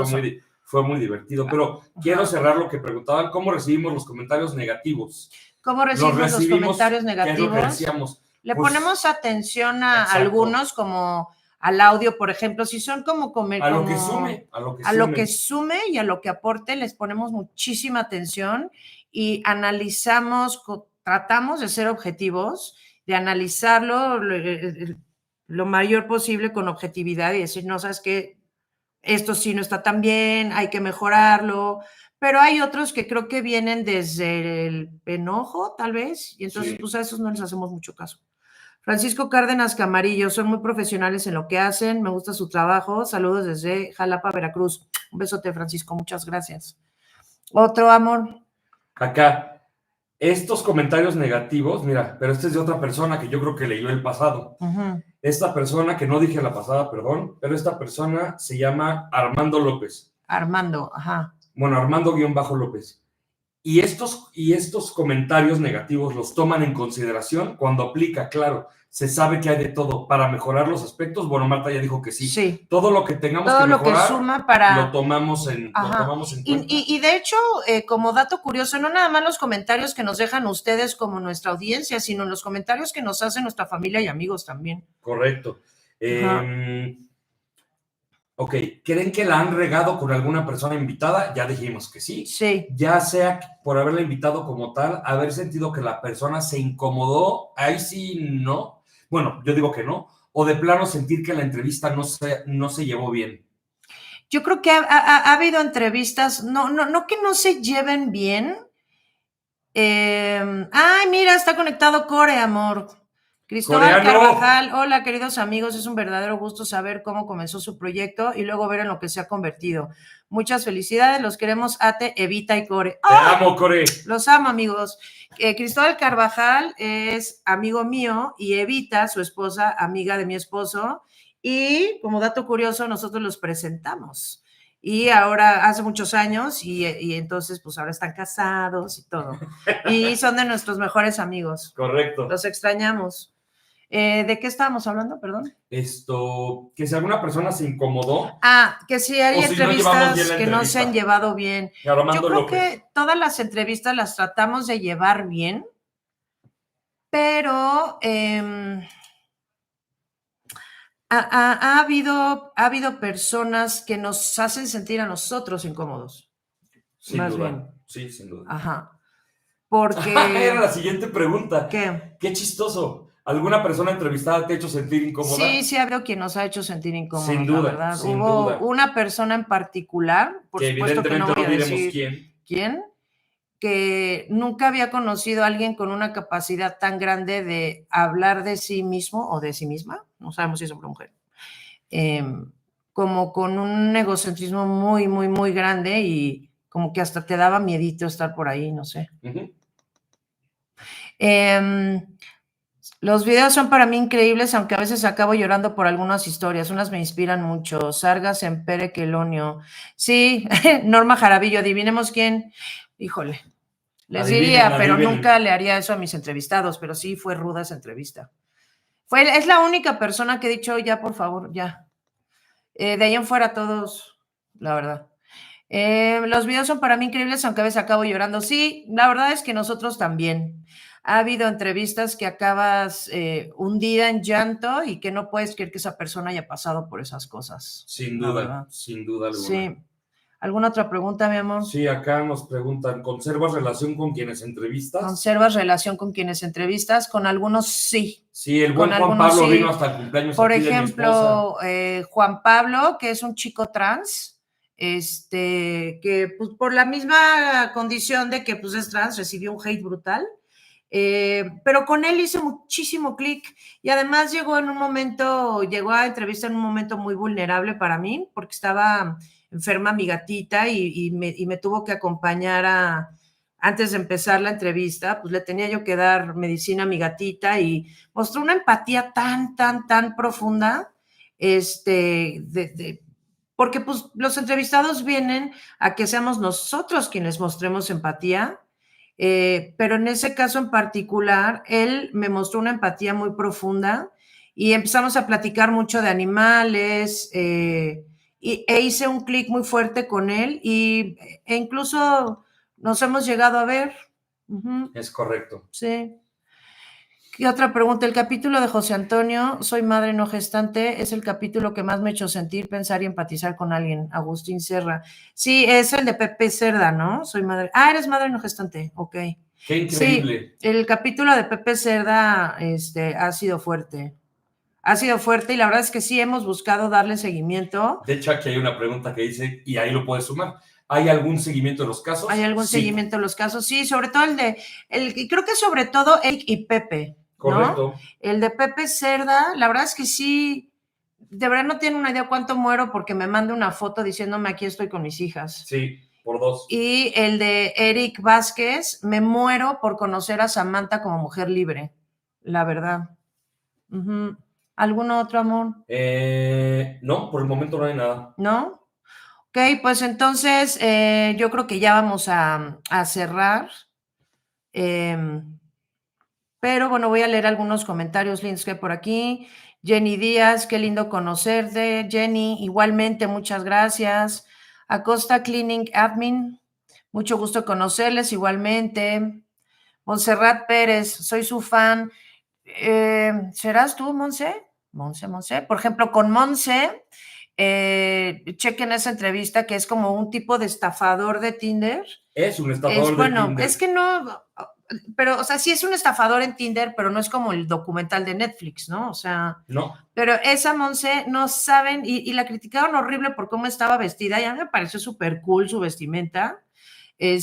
S2: fue muy divertido, pero quiero cerrar lo que preguntaban, ¿cómo recibimos los comentarios negativos?
S1: ¿Cómo recibimos los comentarios negativos?
S2: ¿Qué es lo que decíamos?
S1: Le ponemos atención a algunos como al audio, por ejemplo, si son como
S2: a lo que sume,
S1: a lo que sume y a lo que aporte, les ponemos muchísima atención y analizamos, tratamos de ser objetivos, de analizarlo lo mayor posible con objetividad y decir, no, sabes qué, esto sí no está tan bien, hay que mejorarlo, pero hay otros que creo que vienen desde el enojo, tal vez, y entonces
S2: Sí.
S1: pues a esos no les hacemos mucho caso. Francisco Cárdenas Camarillo, son muy profesionales en lo que hacen, me gusta su trabajo, saludos desde Jalapa, Veracruz. Un besote, Francisco, muchas gracias. Otro amor.
S2: Acá, estos comentarios negativos, mira, pero este es de otra persona que yo creo que leyó el pasado. Esta persona, que no dije la pasada, perdón, pero esta persona se llama Armando López.
S1: Armando, ajá.
S2: Bueno, Armando-López. Y estos comentarios negativos los toman en consideración cuando aplica, claro, se sabe que hay de todo para mejorar los aspectos. Bueno, Marta ya dijo que sí.
S1: Sí.
S2: Todo lo que tengamos
S1: Todo
S2: que mejorar,
S1: lo que suma para...
S2: lo tomamos en cuenta.
S1: Y de hecho, como dato curioso, no nada más los comentarios que nos dejan ustedes como nuestra audiencia, sino los comentarios que nos hacen nuestra familia y amigos también.
S2: Correcto. Ok, ¿creen que la han regado con alguna persona invitada? Ya dijimos que sí.
S1: Sí.
S2: Ya sea por haberla invitado como tal, haber sentido que la persona se incomodó, ahí sí no. Bueno, yo digo que no. O de plano sentir que la entrevista no se llevó bien.
S1: Yo creo que ha habido entrevistas, no que no se lleven bien. Ay, mira, está conectado Core, amor. Cristóbal Carvajal, hola queridos amigos, es un verdadero gusto saber cómo comenzó su proyecto y luego ver en lo que se ha convertido. Muchas felicidades, los queremos Ate, Evita y Core.
S2: ¡Oh! Te amo, Core.
S1: Los amo, amigos. Cristóbal Carvajal es amigo mío y Evita, su esposa, amiga de mi esposo, y como dato curioso, nosotros los presentamos. Y ahora, hace muchos años, y entonces, pues ahora están casados y todo. Y son de nuestros mejores amigos.
S2: Correcto.
S1: Los extrañamos. ¿De qué estábamos hablando, perdón?
S2: Que si alguna persona se incomodó.
S1: Que si hay entrevistas que no se han llevado bien. Yo creo que todas las entrevistas las tratamos de llevar bien, pero ha habido personas que nos hacen sentir a nosotros incómodos.
S2: Sin duda. Sí, sin duda.
S1: Ajá. Porque...
S2: Era la siguiente pregunta.
S1: Qué
S2: chistoso. ¿Alguna persona entrevistada te ha hecho sentir incómoda?
S1: Sí, ha habido quien nos ha hecho sentir incómodos,
S2: sin duda,
S1: la verdad.
S2: Sin
S1: Hubo
S2: duda.
S1: una persona en particular, por
S2: que
S1: supuesto que no voy a decir
S2: quién,
S1: que nunca había conocido a alguien con una capacidad tan grande de hablar de sí mismo o de sí misma, no sabemos si es hombre o mujer, como con un egocentrismo muy, muy, muy grande y como que hasta te daba miedito estar por ahí, no sé. Los videos son para mí increíbles, aunque a veces acabo llorando por algunas historias. Unas me inspiran mucho. Sargas Empere Quelonio. Sí, Norma Jaravillo, adivinemos quién. Híjole, les diría, pero nunca le haría eso a mis entrevistados, pero sí fue ruda esa entrevista. Es la única persona que he dicho, ya, por favor, ya. De ahí en fuera todos, la verdad. Los videos son para mí increíbles, aunque a veces acabo llorando. Sí, la verdad es que nosotros también. Ha habido entrevistas que acabas hundida en llanto y que no puedes creer que esa persona haya pasado por esas cosas.
S2: Sin duda, sin duda alguna.
S1: Sí. ¿Alguna otra pregunta, mi amor?
S2: Sí, acá nos preguntan, ¿conservas relación con quienes entrevistas?
S1: ¿Conservas relación con quienes entrevistas? Con algunos sí.
S2: Sí, el buen Juan Pablo vino hasta el cumpleaños
S1: por
S2: aquí
S1: ejemplo,
S2: de mi esposa.
S1: Juan Pablo, que es un chico trans, que pues, por la misma condición de que pues, es trans, recibió un hate brutal. Pero con él hice muchísimo clic y además llegó a entrevista en un momento muy vulnerable para mí porque estaba enferma mi gatita y me tuvo que acompañar antes de empezar la entrevista, pues le tenía yo que dar medicina a mi gatita y mostró una empatía tan profunda, porque pues los entrevistados vienen a que seamos nosotros quienes mostremos empatía. Pero en ese caso en particular, él me mostró una empatía muy profunda y empezamos a platicar mucho de animales e hice un clic muy fuerte con él e incluso nos hemos llegado a ver.
S2: Es correcto.
S1: Sí. ¿Qué otra pregunta? El capítulo de José Antonio, soy madre no gestante, es el capítulo que más me ha hecho sentir, pensar y empatizar con alguien. Agustín Serra. Sí, es el de Pepe Cerda, ¿no? Soy madre. Ah, eres madre no gestante. Ok.
S2: Qué
S1: Sí,
S2: increíble.
S1: el capítulo de Pepe Cerda, ha sido fuerte. Ha sido fuerte y la verdad es que sí hemos buscado darle seguimiento.
S2: De hecho, aquí hay una pregunta que dice, y ahí lo puedes sumar. ¿Hay algún seguimiento de los casos?
S1: ¿Hay algún
S2: Sí.
S1: seguimiento de los casos? Sí, sobre todo creo que sobre todo Eric y Pepe, ¿no?
S2: Correcto.
S1: El de Pepe Cerda, la verdad es que sí, de verdad no tiene una idea cuánto muero porque me manda una foto diciéndome aquí estoy con mis hijas.
S2: Sí, por 2.
S1: Y el de Eric Vázquez, me muero por conocer a Samantha como mujer libre, la verdad. Uh-huh. ¿Algún otro amor?
S2: No, por el momento no hay nada.
S1: ¿No? Ok, pues entonces yo creo que ya vamos a cerrar. Pero bueno, voy a leer algunos comentarios links que hay por aquí. Jenny Díaz, qué lindo conocerte. Jenny, igualmente, muchas gracias. Acosta Cleaning Admin, mucho gusto conocerles, igualmente. Montserrat Pérez, soy su fan. ¿Serás tú, Monse? Monse. Por ejemplo, con Monse, chequen esa entrevista que es como un tipo de estafador de Tinder.
S2: Es un estafador de Tinder.
S1: Es que no, pero, o sea, sí es un estafador en Tinder, pero no es como el documental de Netflix, ¿no? O sea,
S2: No.
S1: pero esa Monse, no saben, y la criticaron horrible por cómo estaba vestida, y a mí me pareció súper cool su vestimenta. Y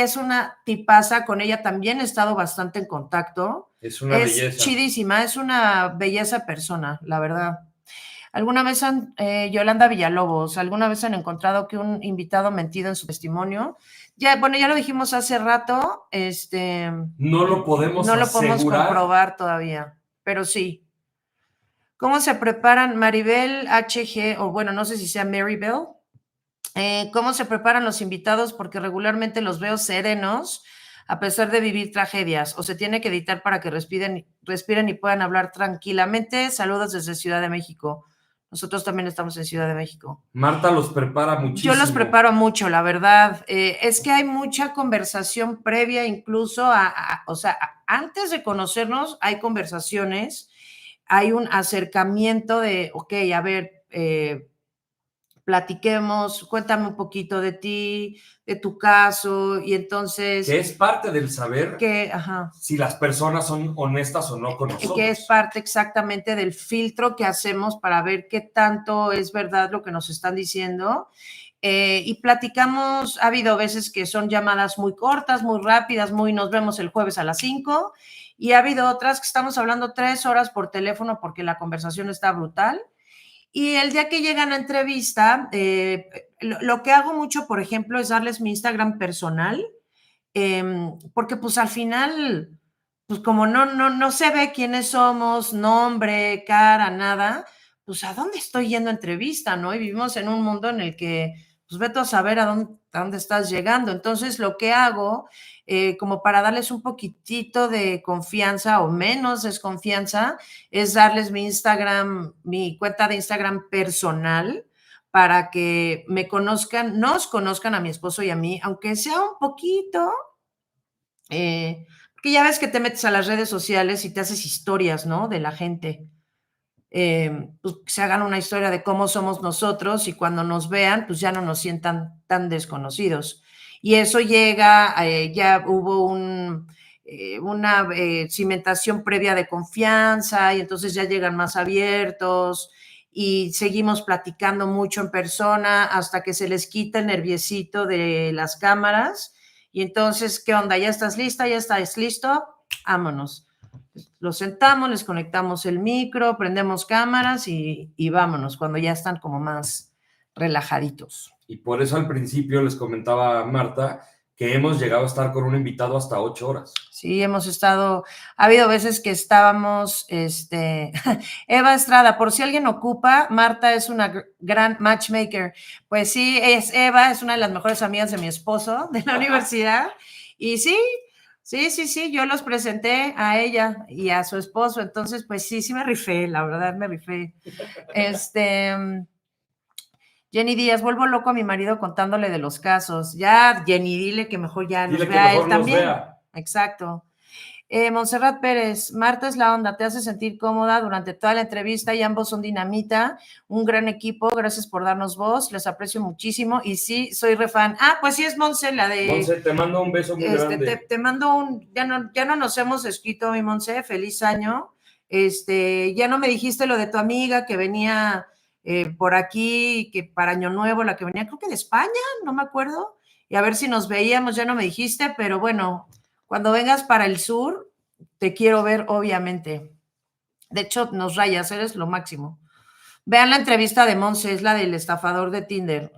S1: es una tipaza, con ella también he estado bastante en contacto.
S2: Es una belleza.
S1: Chidísima, es una belleza persona, la verdad. ¿Alguna vez Yolanda Villalobos, alguna vez han encontrado que un invitado ha mentido en su testimonio? Ya, bueno, ya lo dijimos hace rato,
S2: no lo podemos
S1: no lo podemos
S2: asegurar.
S1: comprobar todavía, pero sí. ¿Cómo se preparan Maribel HG, o bueno, no sé si sea Maribel? ¿Cómo se preparan los invitados? Porque regularmente los veo serenos a pesar de vivir tragedias, o se tiene que editar para que respiren y puedan hablar tranquilamente. Saludos desde Ciudad de México. Nosotros también estamos en Ciudad de México.
S2: Marta los prepara muchísimo.
S1: Yo los preparo mucho, la verdad. Es que hay mucha conversación previa, incluso, o sea, antes de conocernos hay conversaciones, hay un acercamiento de, ok, a ver, platiquemos, cuéntame un poquito de ti, de tu caso, y entonces...
S2: Que es parte del saber
S1: ajá,
S2: si las personas son honestas o no con nosotros.
S1: que es parte exactamente del filtro que hacemos para ver qué tanto es verdad lo que nos están diciendo. Y platicamos, ha habido veces que son llamadas muy cortas, muy rápidas, nos vemos el jueves a las 5, y ha habido otras que estamos hablando 3 horas por teléfono porque la conversación está brutal. Y el día que llegan a entrevista, lo que hago mucho, por ejemplo, es darles mi Instagram personal, porque pues al final, pues como no se ve quiénes somos, nombre, cara, nada, pues a dónde estoy yendo a entrevista, ¿no? Y vivimos en un mundo en el que, pues vete a saber a dónde estás llegando. Entonces, lo que hago, como para darles un poquitito de confianza o menos desconfianza, es darles mi cuenta de Instagram personal, para que me conozcan, nos conozcan a mi esposo y a mí, aunque sea un poquito, porque ya ves que te metes a las redes sociales y te haces historias, ¿no? De la gente. Pues se hagan una historia de cómo somos nosotros, y cuando nos vean, pues ya no nos sientan tan desconocidos. Y eso llega, ya hubo una cimentación previa de confianza, y entonces ya llegan más abiertos y seguimos platicando mucho en persona hasta que se les quita el nerviecito de las cámaras. Y entonces, ¿qué onda? ¿Ya estás lista? ¿Ya estás listo? Vámonos. Los sentamos, les conectamos el micro, prendemos cámaras y vámonos, cuando ya están como más relajaditos.
S2: Y por eso al principio les comentaba a Marta que hemos llegado a estar con un invitado hasta 8 horas.
S1: Sí, hemos estado, ha habido veces que estábamos, Eva Estrada, por si alguien ocupa, Marta es una gran matchmaker. Pues sí, Eva es una de las mejores amigas de mi esposo de la universidad, y sí, yo los presenté a ella y a su esposo, entonces pues sí me rifé, la verdad me rifé. Jenny Díaz, vuelvo loco a mi marido contándole de los casos. Ya, Jenny, dile que mejor ya
S2: Dile
S1: los
S2: que
S1: vea
S2: mejor
S1: él
S2: los
S1: también.
S2: vea.
S1: Exacto. Montserrat Pérez, Marta es la onda, te hace sentir cómoda durante toda la entrevista y ambos son dinamita, un gran equipo, gracias por darnos voz, les aprecio muchísimo y sí, soy re fan. Pues sí es Monse, la de...
S2: Monse, te mando un beso muy grande.
S1: Te mando ya no nos hemos escrito, mi Monse, feliz año. Ya no me dijiste lo de tu amiga que venía por aquí, que para Año Nuevo, la que venía creo que de España, no me acuerdo, y a ver si nos veíamos, ya no me dijiste, pero bueno, cuando vengas para el sur, te quiero ver, obviamente. De hecho, nos rayas, eres lo máximo. Vean la entrevista de Monse, es la del estafador de Tinder.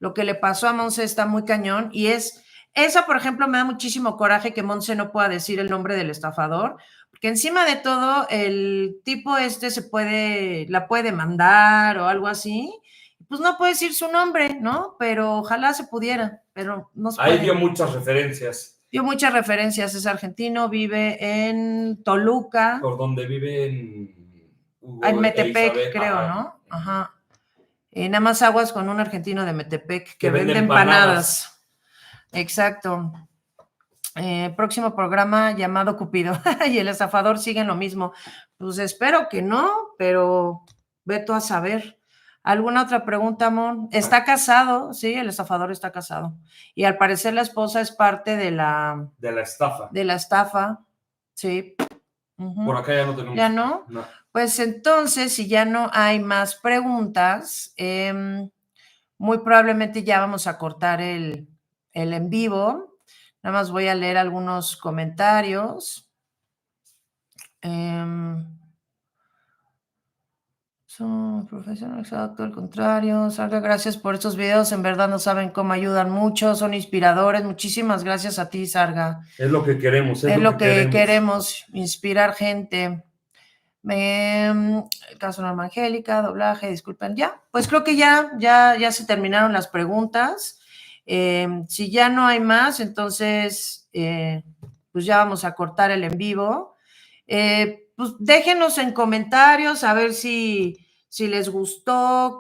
S1: Lo que le pasó a Monse está muy cañón y esa, por ejemplo, me da muchísimo coraje que Monse no pueda decir el nombre del estafador, porque encima de todo, el tipo la puede demandar o algo así, pues no puede decir su nombre, ¿no? Pero ojalá se pudiera, pero no se puede.
S2: Ahí dio muchas referencias.
S1: Dio muchas referencias, es argentino, vive en Toluca.
S2: Por donde vive
S1: en Metepec, creo, ajá. ¿No? Ajá. Nada más aguas con un argentino de Metepec que vende empanadas. Exacto. Próximo programa llamado Cupido. Y el estafador sigue en lo mismo. Pues espero que no, pero ve tú a saber. ¿Alguna otra pregunta, Mon? Está casado, sí, el estafador está casado. Y al parecer la esposa es parte de la...
S2: De la estafa.
S1: De la estafa, sí.
S2: Por acá ya no tenemos.
S1: ¿Ya no?
S2: No.
S1: Pues entonces, si ya no hay más preguntas, muy probablemente ya vamos a cortar el en vivo. Nada más voy a leer algunos comentarios. Son profesionales, exacto, al contrario. Sarga, gracias por estos videos. En verdad no saben cómo ayudan mucho, son inspiradores. Muchísimas gracias a ti, Sarga.
S2: Es lo que queremos.
S1: Es lo que queremos, inspirar gente. Caso Norma Angélica, doblaje, disculpen, ya. Pues creo que ya se terminaron las preguntas. Si ya no hay más, entonces pues ya vamos a cortar el en vivo. Pues déjenos en comentarios a ver si les gustó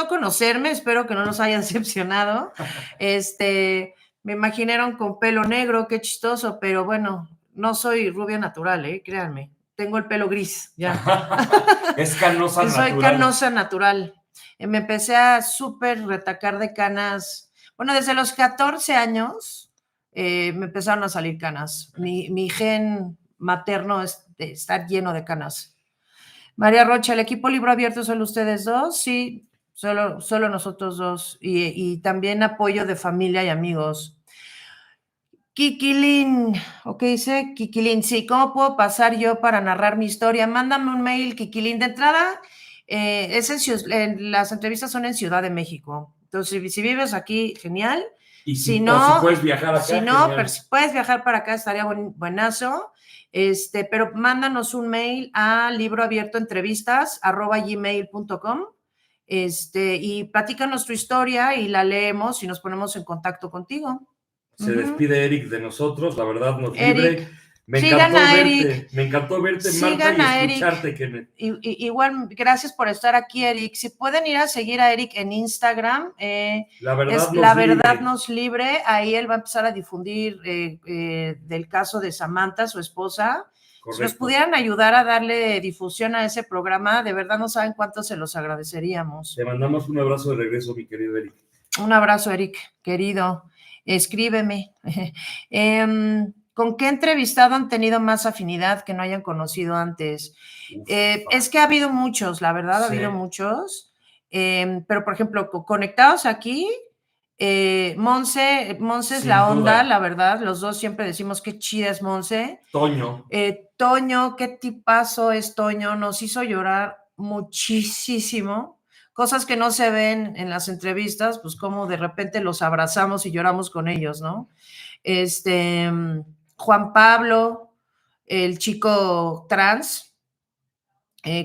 S1: conocerme, espero que no nos haya decepcionado. Me imaginaron con pelo negro, qué chistoso, pero bueno, no soy rubia natural, créanme. Tengo el pelo gris, ya.
S2: Es canosa natural.
S1: Soy canosa natural. Me empecé a súper retacar de canas. Bueno, desde los 14 años me empezaron a salir canas. Mi gen materno es de estar lleno de canas. María Rocha, ¿el equipo Libro Abierto solo ustedes dos? Sí, solo nosotros dos. Y también apoyo de familia y amigos. Kikilín, ok, dice Kikilín, sí, ¿cómo puedo pasar yo para narrar mi historia? Mándame un mail, Kikilín. De entrada, las entrevistas son en Ciudad de México. Entonces, si vives aquí, genial.
S2: Y si no, puedes viajar acá,
S1: si no, pero si puedes viajar para acá, estaría buenazo. Pero mándanos un mail a libroabiertoentrevistas@gmail.com y platícanos tu historia y la leemos y nos ponemos en contacto contigo.
S2: Se despide Eric de nosotros, la verdad nos libre. Me encantó verte, Marta, y escucharte.
S1: Igual, gracias por estar aquí, Eric. Si pueden ir a seguir a Eric en Instagram,
S2: La verdad
S1: nos libre. Ahí él va a empezar a difundir del caso de Samantha, su esposa. Correcto. Si nos pudieran ayudar a darle difusión a ese programa, de verdad no saben cuánto se los agradeceríamos.
S2: Te mandamos un abrazo de regreso, mi querido Eric.
S1: Un abrazo, Eric, querido. Escríbeme. ¿Con qué entrevistado han tenido más afinidad que no hayan conocido antes? Es que ha habido muchos, la verdad, ha habido muchos. Pero, por ejemplo, conectados aquí, Monse es la onda, la verdad. Los dos siempre decimos qué chida es Monse.
S2: Toño.
S1: Toño, qué tipazo es Toño. Nos hizo llorar muchísimo. Cosas que no se ven en las entrevistas, pues como de repente los abrazamos y lloramos con ellos, ¿no? Juan Pablo, el chico trans,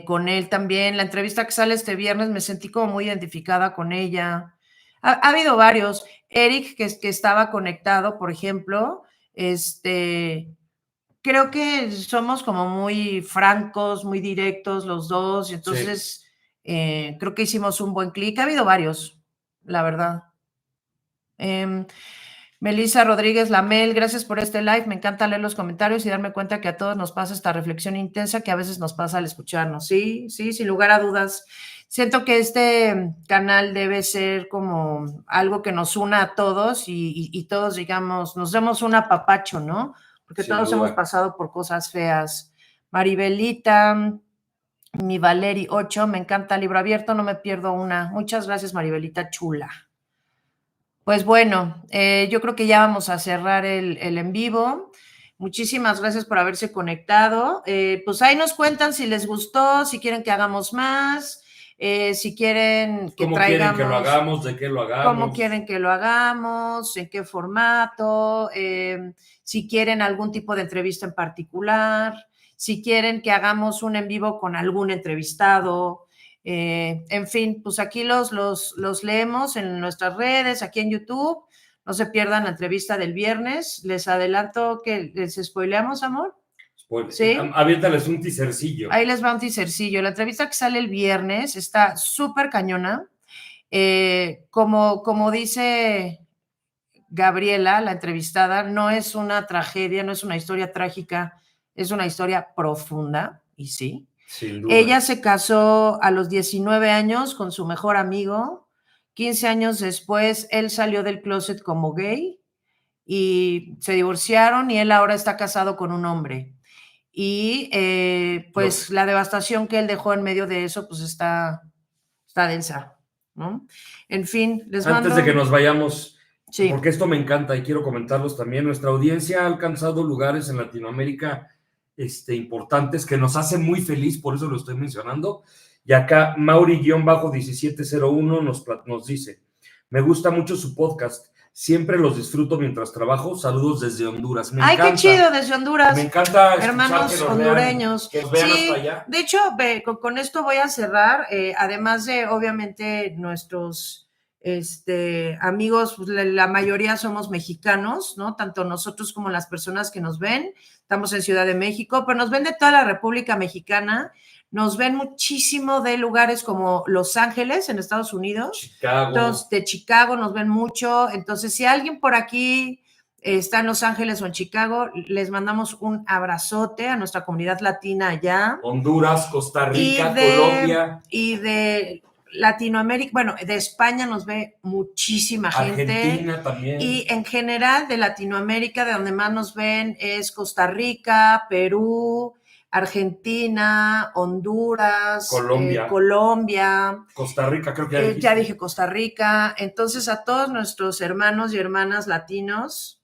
S1: con él también. La entrevista que sale este viernes me sentí como muy identificada con ella. Ha habido varios. Eric, que estaba conectado, por ejemplo, creo que somos como muy francos, muy directos los dos, y entonces... Sí. Creo que hicimos un buen clic. Ha habido varios, la verdad. Melissa Rodríguez Lamel, gracias por este live. Me encanta leer los comentarios y darme cuenta que a todos nos pasa esta reflexión intensa que a veces nos pasa al escucharnos. Sí, sí, sin lugar a dudas. Siento que este canal debe ser como algo que nos una a todos y todos, digamos, nos demos un apapacho, ¿no? Porque
S2: Sin
S1: todos
S2: duda.
S1: hemos pasado por cosas feas. Maribelita, mi Valeri 8, me encanta Libro Abierto, no me pierdo una. Muchas gracias, Maribelita chula. Pues bueno, yo creo que ya vamos a cerrar el en vivo. Muchísimas gracias por haberse conectado. Pues ahí nos cuentan si les gustó, si quieren que hagamos más, si quieren que
S2: ¿Cómo
S1: traigamos,
S2: quieren que lo hagamos? ¿De qué lo hagamos?
S1: cómo quieren que lo hagamos, en qué formato, si quieren algún tipo de entrevista en particular, si quieren que hagamos un en vivo con algún entrevistado. En fin, pues aquí los leemos en nuestras redes, aquí en YouTube. No se pierdan la entrevista del viernes. Les adelanto que les spoileamos, amor.
S2: Pues,
S1: ¿Sí?
S2: Aviéntales un teasercillo.
S1: Ahí les va un teasercillo. La entrevista que sale el viernes está súper cañona. Como dice Gabriela, la entrevistada, no es una tragedia, no es una historia trágica, es una historia profunda, y sí.
S2: Sin duda.
S1: Ella se casó a los 19 años con su mejor amigo. 15 años después, él salió del closet como gay y se divorciaron y él ahora está casado con un hombre. Y pues la devastación que él dejó en medio de eso, pues está densa, ¿no? En fin, les mando...
S2: Antes de que nos vayamos,
S1: sí,
S2: porque esto me encanta y quiero comentarlos también, nuestra audiencia ha alcanzado lugares en Latinoamérica importantes que nos hacen muy feliz, por eso lo estoy mencionando. Y acá Mauri-1701 nos dice, me gusta mucho su podcast, siempre los disfruto mientras trabajo, saludos desde Honduras. Me encanta,
S1: qué chido, desde Honduras.
S2: me encanta
S1: hermanos
S2: que
S1: hondureños.
S2: Que nos vean
S1: sí,
S2: hasta allá.
S1: De hecho, con esto voy a cerrar, además de, obviamente, nuestros amigos, pues, la mayoría somos mexicanos, ¿no? Tanto nosotros como las personas que nos ven, estamos en Ciudad de México, pero nos ven de toda la República Mexicana, nos ven muchísimo de lugares como Los Ángeles, en Estados Unidos.
S2: Chicago.
S1: Entonces, de Chicago nos ven mucho. Entonces, si alguien por aquí está en Los Ángeles o en Chicago, les mandamos un abrazote a nuestra comunidad latina allá.
S2: Honduras, Costa Rica, Colombia.
S1: Y de Latinoamérica, bueno, de España nos ve muchísima gente.
S2: Argentina también.
S1: Y en general de Latinoamérica, de donde más nos ven es Costa Rica, Perú, Argentina, Honduras, Colombia.
S2: Costa Rica, creo que
S1: ya dije Costa Rica. Entonces, a todos nuestros hermanos y hermanas latinos,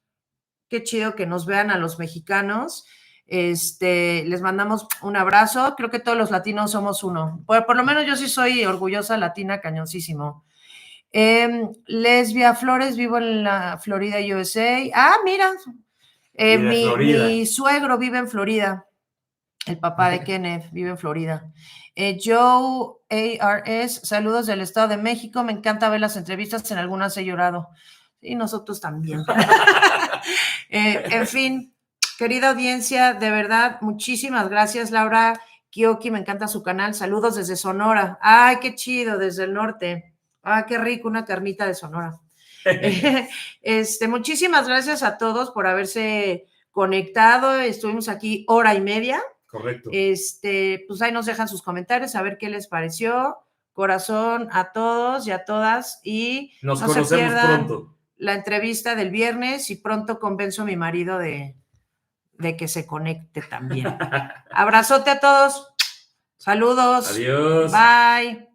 S1: qué chido que nos vean a los mexicanos. Les mandamos un abrazo. Creo que todos los latinos somos uno. Por lo menos yo sí soy orgullosa latina, cañoncísimo. Lesbia Flores, vivo en la Florida, USA. Ah, mira. Mi suegro vive en Florida. El papá de Kenneth vive en Florida. Joe ARS, saludos del Estado de México. Me encanta ver las entrevistas, en algunas he llorado. Y nosotros también. En fin, querida audiencia, de verdad, muchísimas gracias, Laura Kioki, me encanta su canal. Saludos desde Sonora. Ay, qué chido, desde el norte. Ay, qué rico, una carnita de Sonora. Muchísimas gracias a todos por haberse conectado. Estuvimos aquí 1:30.
S2: Correcto.
S1: Pues ahí nos dejan sus comentarios, a ver qué les pareció. Corazón a todos y a todas. Y
S2: nos
S1: no
S2: conocemos
S1: se pierdan
S2: pronto.
S1: La entrevista del viernes y pronto convenzo a mi marido de que se conecte también. Abrazote a todos. Saludos.
S2: Adiós.
S1: Bye.